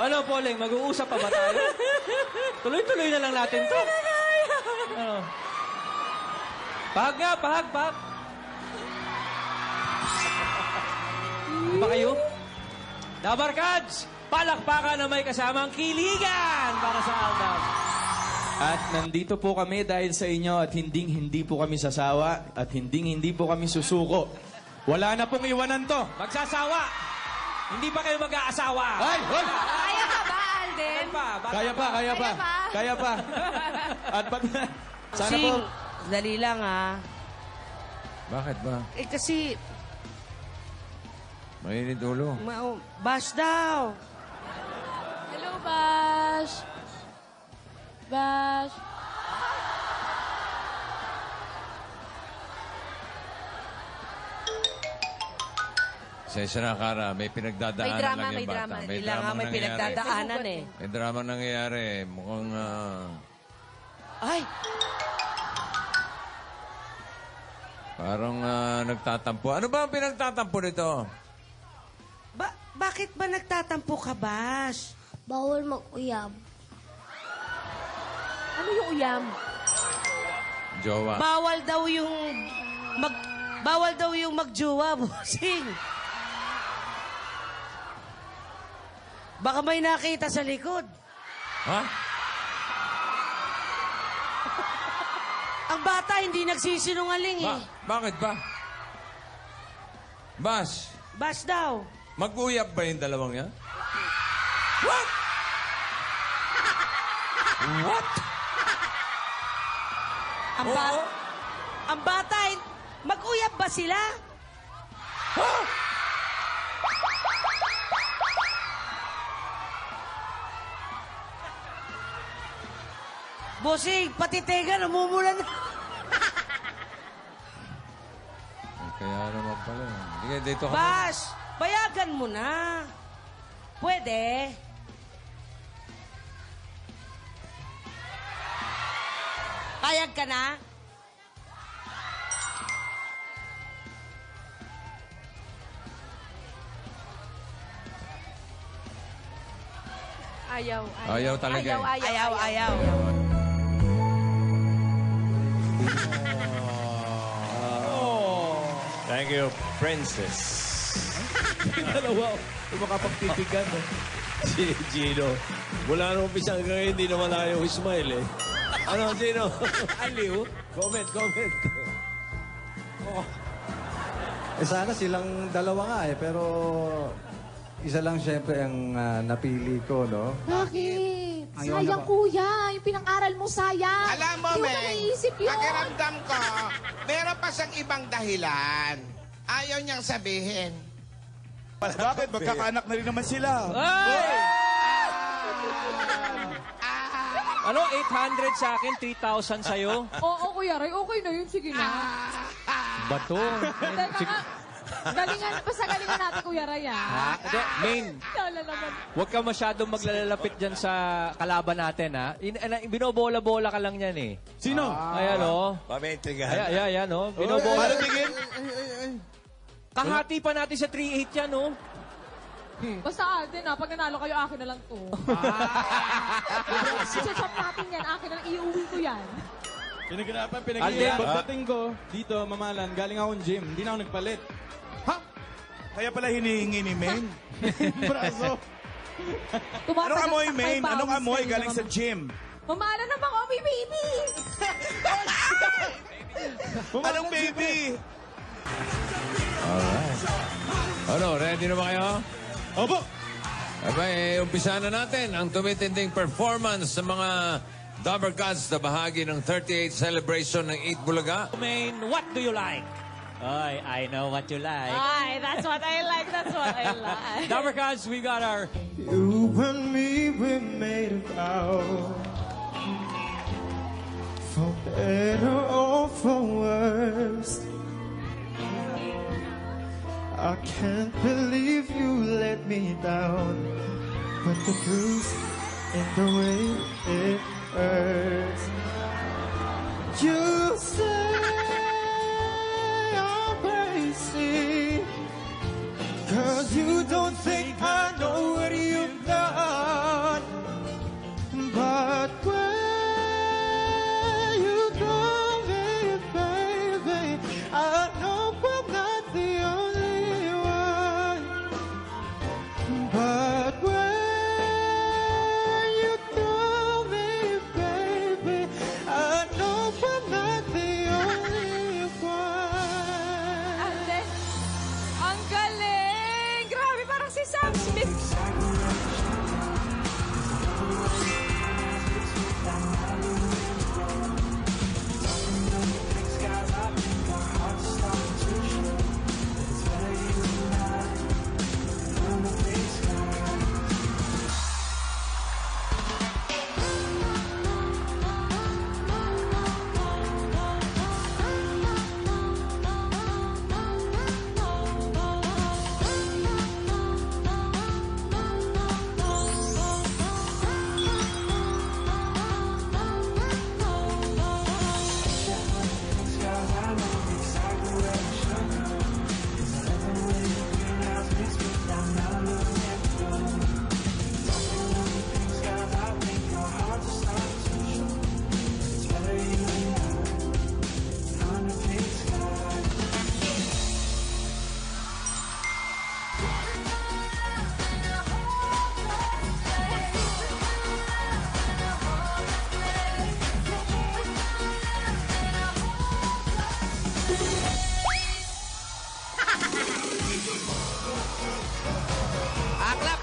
Ano, Poling, mag-uusap pa ba tayo? Tuloy-tuloy na lang natin to. Ano? Pahag nga, pahag. Ba kayo? Dabarkads, palakpakan na may kasamang kiligan para sa Aldab. At nandito po kami dahil sa inyo at hindi po kami sasawa at hindi po kami susuko. Wala na pong iwanan to. Magsasawa. Hindi pa kayo mag-aasawa. Ay! Hoy! Kaya ka ba, Alden? Kaya pa. At pag... Sana Sing, po... dali lang Bakit ba? Eh kasi, Mainit ulo. bash daw. Hello, Bash. Bash. Sensya na, Kara. May pinagdadaanan lang yung May bata. drama. Kailangan may nangyayari. pinagdadaanan eh. May drama nangyayari. Mukhang... Ay, parang nagtatampo. Ano ba ang pinagtatampo nito? bakit ba nagtatampo ka, Bash? Bawal mag-uyab. Ano yung uyam? Jowa. Bawal daw yung magjowa, bossing. Baka may nakita sa likod. Ha? Ang bata hindi nagsisinungaling eh. Bakit ba? Bas, Bash daw. mag-uyab ba yung dalawang yan? What? What? Ang bata, mag-uyab ba sila? Bossing, pati tega, namumula na. Kaya naman pala. Sige, dito ka. Bash, bayagan mo na. Pwede. Payag ka na? Ayaw. Ayaw talaga eh. Ayaw. Thank you, Princess. Dalawa. Makapagtitigan. Si Gino. Mula nung umpisa hanggang ngayon, hindi naman ayaw smile eh. Ano, Gino? Aliw? Comment. Eh sana silang dalawa nga eh, pero isa lang siyempre ang napili ko, no? Bakit? Sayang, kuya. Yung pinang-aral mo, sayang. Alam mo, Hindi mo Meng, na naisip yun. pakiramdam ko, meron pa siyang ibang dahilan. Ayaw niyang sabihin. Bakit? Magkakaanak na rin naman sila. Ay! Ano, 800 sa akin, 3,000 sa'yo? Oo, Kuya Ray. Okay na yun. Sige na. Bato. Teka nga. Basta galingan natin, Kuya Ray, Ha? Hindi, Main. Lala naman. Huwag ka masyadong maglalapit dyan sa kalaban natin, ha? Binobola-bola ka lang yan, eh. Sino? Ayan, o. Pamentigahan. Ayan, o. Binobola. Paano tingin? Kahati pa natin sa 3-8 yan, o. Basta Alden, pag nanalo kayo, akin na lang to. Chachap natin yan. Akin na lang. Iuwi ko yan. Pinaghirapan. Alden, Pagdating ko dito, mamalan, galing akong gym. Hindi na ako nagpalit. Ha? Kaya pala hinihingi ni Maine. Braso. Anong amoy, Maine? Anong amoy galing sa gym? Mamala naman ako, may baby! Anong baby? Alright. Ano, ready na ba kayo? Opo. Abay, umpisa na natin ang tumitinding performance sa mga Dabber Gods na bahagi ng 38th celebration ng 8 Bulaga. Main, what do you like? Ay, I know what you like. Ay, that's what I like, that's what I like. Dabber Gods, we got our... You and me, we made a vow. For better or for worse. I can't believe you let me down. But the bruise in the way it hurts. You say I'm crazy, 'cause you don't think I know what you've done.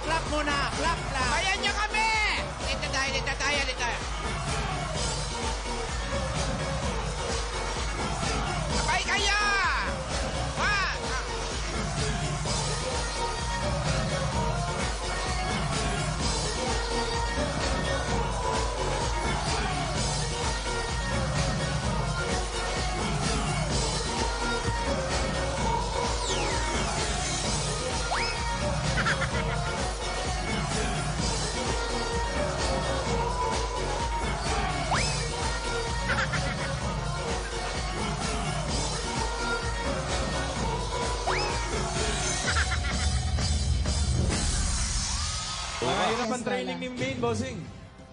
Clap muna. Clap. Kaya niya kami! Dito tayo. Sabay kaya! Mahirap ang training ni Maine, bossing.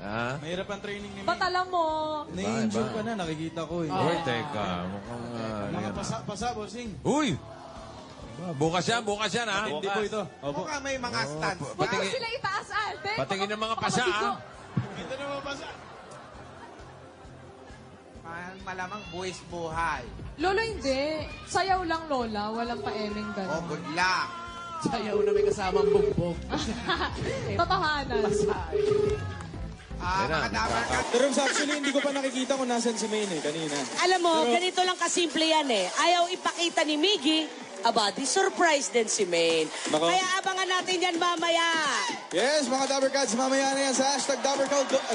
Ha? Mahirap ang training ni Maine. Ba't alam mo? Na-injure ka na, nakikita ko eh. Uy, teka. Mukhang... Mga pasa, bossing. Uy! Bukas yan, ha? Hindi po ito. Mukhang may mga stunts. Huwag mo sila itaas, Alden. Patingin ng mga pasa, ha? Ito na mga pasa. Malamang buwis buhay. Lolo, hindi. Sayaw lang, Lola. Walang pa-eming Oh, gano'n. good luck. Sayaw na may kasamang bugbog. Totohanan. Mga dapat ka. Pero actually, hindi ko pa nakikita kung nasan si Maine kanina. Alam mo, ganito lang kasimple yan eh. Ayaw ipakita ni Miggy, di surprise din si Maine. Nako. Kaya abangan natin yan mamaya. Yes, mga Dabbercats, mamaya na yan sa hashtag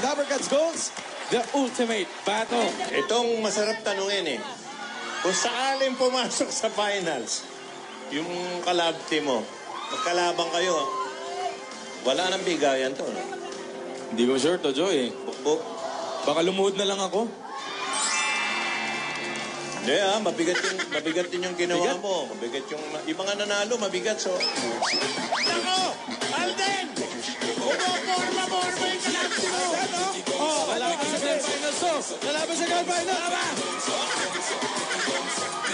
Dabbercats Goals, the ultimate battle. Itong masarap tanungin eh. Kung sakaling pumasok sa finals, yung kalab team mo, magkalabang kayo, wala nang bigayan to. No? Hindi ko sure to, Joy. Baka lumuhod na lang ako. Hindi mabigat din yung ginawa mo. Mabigat yung mga nanalo, mabigat. So, Ako! Alden! Umuporma mo yung kalab mo! Lalaban sa Grand Finals to! Lalaban sa Grand Finals!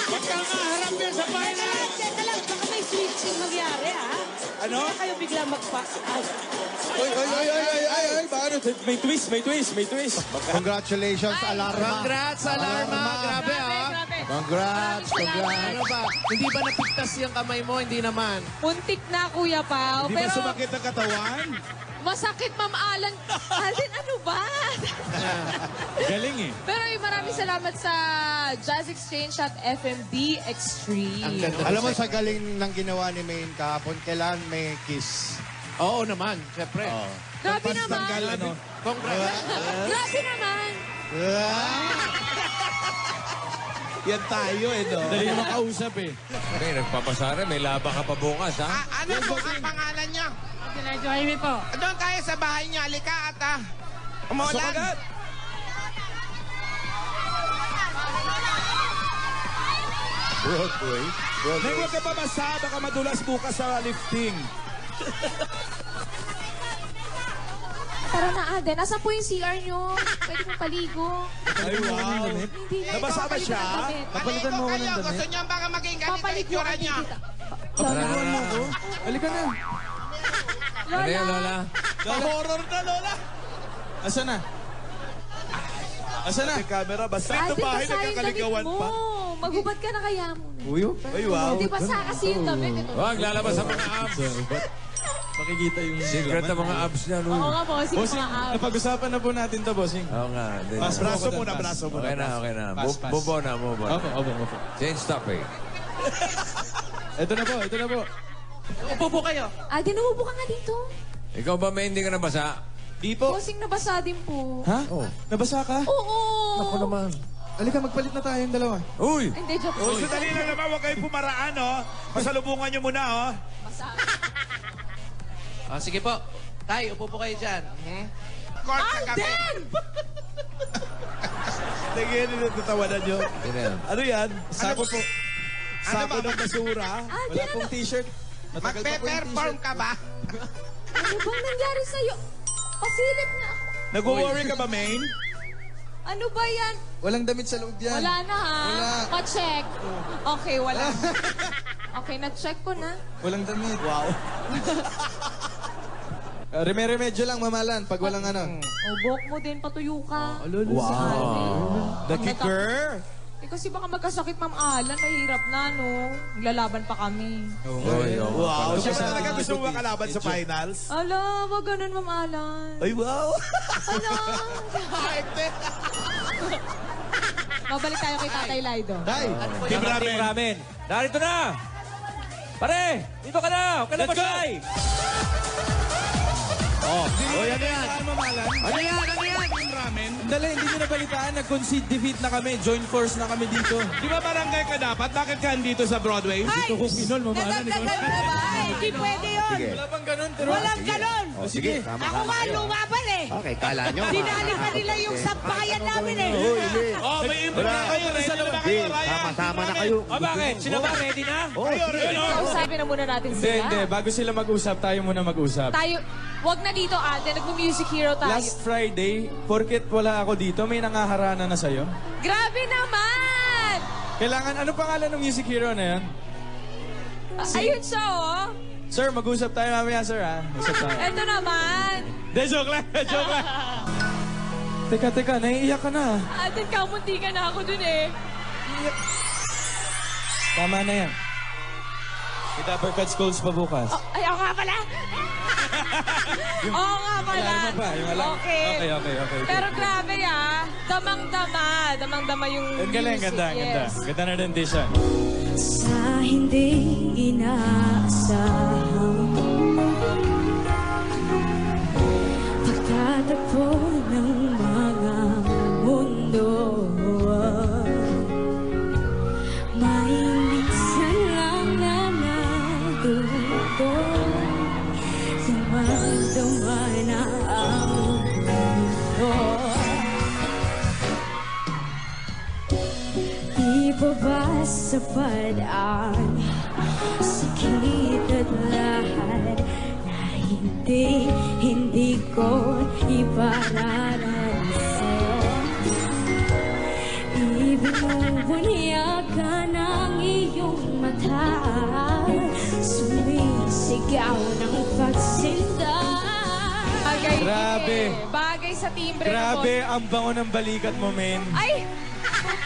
Magkakaharap yan sa final! Teka lang, baka may switching mangyari ha? Ano? Baka kayo bigla Ay! Paano? May twist. Congratulations, Alarma. Congrats, Alarma. Grabe ha. Congrats. Ano ba? Hindi ba napigtas yung kamay mo? Hindi naman. Muntik na, Kuya Pao. Hindi ba Pero sumakit ang katawan? masakit, Ma'am Alan. Alden, ano ba? Galing eh. Pero maraming salamat sa Jazz Exchange at FMD Extreme. Alam mo, sa galing ng ginawa ni Maine kahapon, kailan may kiss? Oo naman, syempre. Grabe naman. Tanggal, ano? Congrats. Grabe naman. Yan tayo eh, no? Dali makausap eh. Okay, nagpapasara. May laba ka pa bukas, ha? Ano po ang pangalan niya? Jaime po. Doon tayo sa bahay niya. Halika at umulan. agad. Broadway. Nay, huwag ka babasa. Baka madulas bukas sa lifting. Tara na, Alden. Nasaan po yung CR nyo? Pwede mo paligo. Ay, wow. Hindi na. Nabasa ba siya? Papalitan mo ako ng Kayo, damit. gusto niyo baka maging ganito Papalit yung itsura niya? Papaliguan mo ako. Halika na. Ano yan, Lola? Horror na, Lola. Asa na? Asa na? May camera. Basta ito Alden, bahay, basa yung damit nagkakaligawan mo. pa. Maghubad ka na kaya muna. Uyo? Ay, wow. Di basa kasi yung damit. Ito. Huwag lalabas sa mga abs. Makikita yung... Secret laman. ang mga abs niya. No? Oo nga, bossing, Bossing, mga abs. napag-usapan na po natin to, bossing. Oo nga. Braso muna, braso muna. Okay na, okay na. Pass, pass. Move on na, move on. Opo. Change topic. Ito na po. Upo po kayo. Alden, umupo ka nga dito. Ikaw ba may hindi ka nabasa? Di po. Bossing, nabasa din po. Ha? Oh. Nabasa ka? Oo. Ako naman. Halika, magpalit na tayong dalawa. Uy! Hindi, joke. O, sandali lang naman, huwag kayong pumaraan, oh. Pasalubungan nyo muna, oh. Sige po. Tay, upo po kayo dyan. Court sa kape. Sige, natawanan nyo. Ano yan? Sako po. Sako ng basura. Wala pong t-shirt. Matagal pa po yung Magpe-perform t-shirt. ka ba? Ano bang nangyari sa'yo? Pasilip na ako. Nag-worry ka ba, Maine? Ano ba yan? Walang damit sa loob yan. Wala na ha? Wala. Pa-check. Okay, wala. Okay, na-check ko na. Walang damit. Wow. Remedyo lang, mamalan, pag walang ano. Buhok mo din, patuyo ka. Wow. The kicker. Kasi baka magkasakit, Ma'am Alan. Mahirap na, no? Naglalaban pa kami. Wow. Siya ba talaga gusto mo makalaban sa finals? Ala, wag ganun, Ma'am Alan. Ay, wow. Ala. Babalik tayo kay Tatay Lido. Tay! Team Ramen. Ramen. Narito na! Pare, dito ka na! Huwag ka na masyay! Yan yan. Ano yan? Team Ramen. Dali, hindi nyo nabalitaan. Nag-concede defeat na kami. Joint force na kami dito. Di ba barangay ka dapat? Bakit ka andito sa Broadway? Dito ko kinol, mamalan. Nadagdagan mo ba? Hindi pwede yun. Wala bang ganun, pero... Walang ganon. Sige. Ako nga lumaban eh. Okay, kala nyo. Dinali ka nila yung sampayan namin eh. Oh, may improve na kayo. Ready na ba kayo, Ryan? Sama-sama na kayo. O bakit? Sila ba ready na? Kausapin na muna natin Hindi, sila. hindi. Bago sila mag-usap, tayo muna mag-usap. Tayo, wag na dito, Alden. Nagmo-music hero tayo. Last Friday, porket wala ako dito, may nangaharana na sa'yo. Grabe naman! Kailangan, ano pangalan ng music hero na yan? Ayun siya, oh. Sir, mag-usap tayo mamaya, sir, ha? Usap tayo. Ito naman. De, joke lang, joke lang. Teka, naiiyak ka na. Alden, kamunti ka na ako dun eh. Tama na yan. May Dapper Cuts Calls pa bukas. Ay, ako nga pala. Oo nga pala. Alarma pa, yung alarma. Okay. Okay. Pero grabe ah. Damang-dama yung Ang galing, music. ganda. Ganda na rendition. Sa hindi inaasahan pagtatagpo ng mga mundo, may minsan lang na natuto dumang-duma na ang mundo. Di ba ba sapat ang sakit at lahat na hindi ko ipararanasan? Ibinubunyakan ang iyong mata, sumisigaw ng pagsinda. Grabe. Bagay sa timbre Grabe, mo. ang bango ng balikat mo, men. Ay!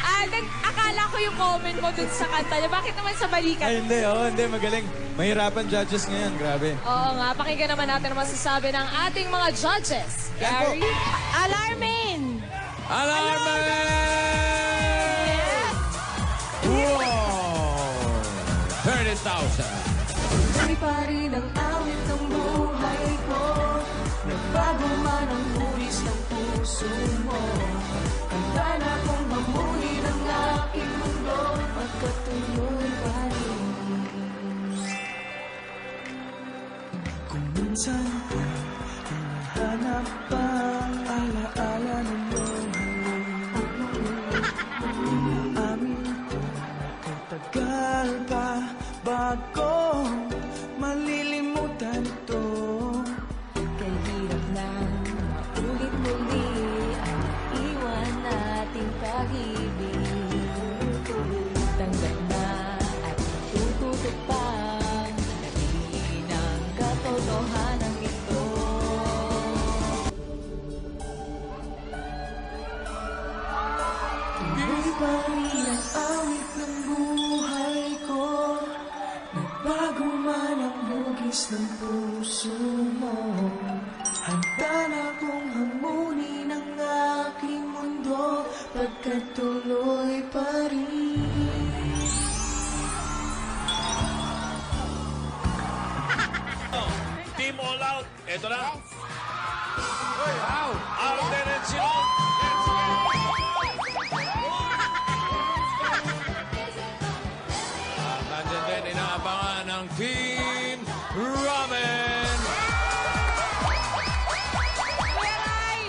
Alden, akala ko yung comment mo dun sa kanta niya. Bakit naman sa balikat? Ay, hindi, magaling. Mahirapan judges ngayon, grabe. Oo nga, pakinggan naman natin ang masasabi ng ating mga judges. Gary? Alarmin! Wow! 30,000. Di pa rin ang awit ng buhay ko, nagbago man ang buwis ng puso mo. Handa na kong mamuni ng aking mundo, magkatuloy pa rin. Kung minsan hinahanap pa ang alaala ng iyong hangin, amin ko katagal pa bago malilimutan ito. Kay hirap na maulit muli ang iwan nating pag-ibig. Tanggal na at tututok pa natin ang katotohanan ito. Di pa rin ang awit ng buhay ko, nagbago man ang hugis ng puso puso mo. Handa na kong hamunin ang aking mundo pagkat tuloy pa rin. Team All Out. Ito na. Wow! Alden and Silog. Nandiyan din, inaabangan ng Team Ramen. Kuya Ray!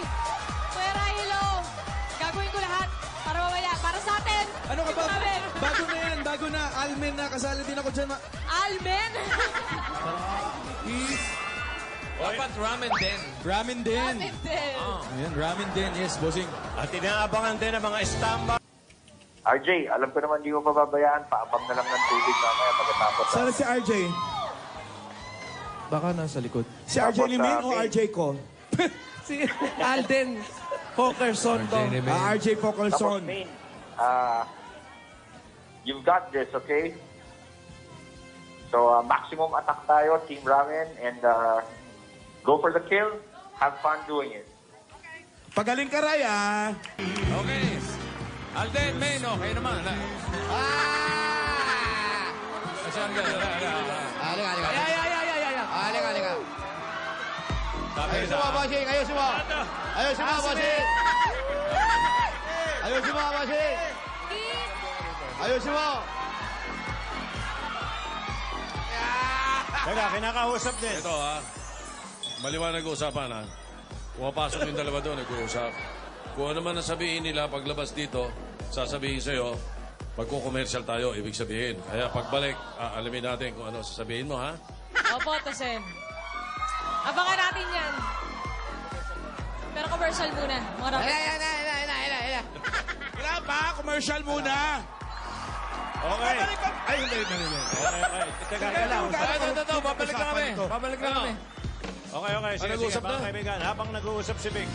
Kuya Ray, hello! Gagawin ko lahat para mamaya, para sa atin! Ano ka ba? Bago na yan, bago na. Almen na, kasali din ako dyan. Almen! Dapat ramen din. Ramen din. Ramen din. Ayan, ramen din. Yes, bossing. At inaabangan din ang mga estamba. RJ, alam ko naman di mo pababayaan. Paabang na lang ng tubig mamaya pagkatapos. Sana si RJ? Baka nasa likod. Si RJ Limin o RJ ko? Si Alden Pokerson to. RJ Pokerson. Tapos, Main, you've got this, okay? So, maximum attack tayo, Team Ramen, and go for the kill. Have fun doing it. Pagaling ka, Raya. Okay. Alden, Main, okay naman. Saan ka? Halika. Halika. Ayusin mo, bossing. Ayusin mo, bossing. Ayusin mo. Teka, kinakausap din. Ito maliwanag usapan ha. Pumapasok yung dalawa doon, nag-uusap. Kung ano man nasabihin nila paglabas dito, sasabihin sa'yo, magko-commercial tayo, ibig sabihin. Kaya pagbalik, alamin natin kung ano sasabihin mo, ha? Opo, Tosen. Abangan natin yan. Pero commercial muna. Mga ramen. Wala pa, commercial muna. Okay. Ay, hindi. Okay. Teka lang. Babalik na kami. Okay. Sige, mga kaibigan. Habang nag-uusap si Vic.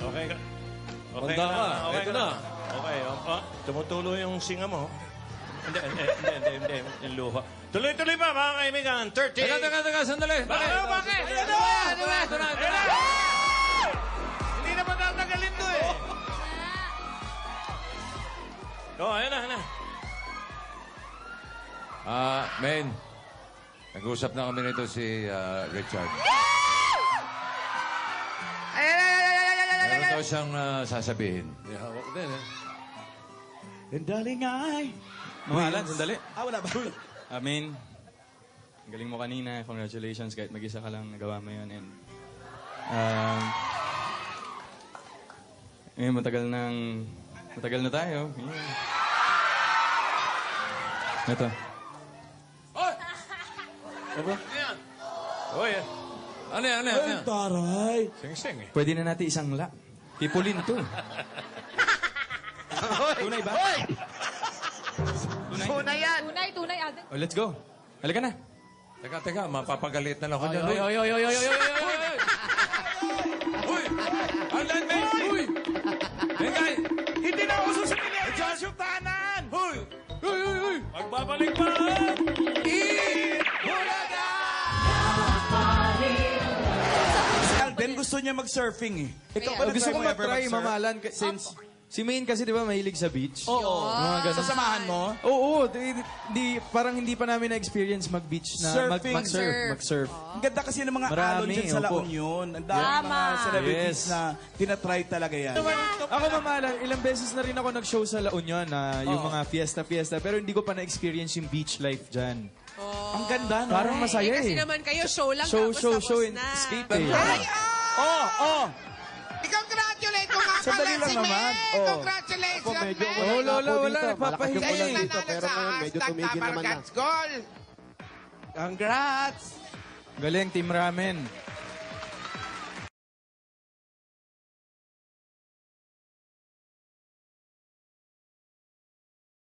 Okay. Handa ka. Ito na. Okay. Tumutulo yung singa mo. Hindi. Yung luha. Tuloy-tuloy pa, mga kaibigan. 30. Teka, sandali. Bakit? Ano ba? Hindi na matatagalin to eh. Ayan na. Men, nag-uusap na kami nito si Richard. Meron daw siyang sasabihin. Hawak din eh. And darling, Mamahalan, sandali. Wala ba? Amen. Ang galing mo kanina. Congratulations. Kahit mag-isa ka lang, nagawa mo yun. And, matagal na tayo. Yeah. Ito. Ano yan? Taray. Sing-sing eh. Pwede na natin isang la. Pipulin to. Tunay ba? Tunay yan. Tunay, Alden. Oh, let's go. Halika na. Teka, mapapagalit na lang ako dyan. Oy. Alden, men! Uy! Bengay! Hindi na ako susunod. Diyos yung tahanan. Uy! Magbabalik pa! Bulaga! Alden gusto niya mag-surfing eh. Ikaw ba Gusto ko na-try mo ever mag-try mag-surf? mamahalan. Since si Maine kasi, di ba, mahilig sa beach. Oo. Mga ganun. Sasamahan mo? Oo. Parang hindi pa namin na-experience mag-beach na Surfing. mag-surf. Ang ganda kasi ng mga Marami, alon dyan sa La opo. Union. Ang dami mga celebrities Yes. na tinatry talaga yan. Ako mamahalan, ilang beses na rin ako nag-show sa La Union na yung mga fiesta-fiesta, pero hindi ko pa na-experience yung beach life dyan. Ang ganda, no? Parang masaya Kasi eh. naman kayo, show lang. Show tapos and na. escape eh. I-congratulate ko nga Sandali pala lang si naman. May. Congratulations, May. Oh, wala. Siya Papahinga yung eh. nanalo sa hashtag Tabargats Goal. Congrats! Galing, Team Ramen.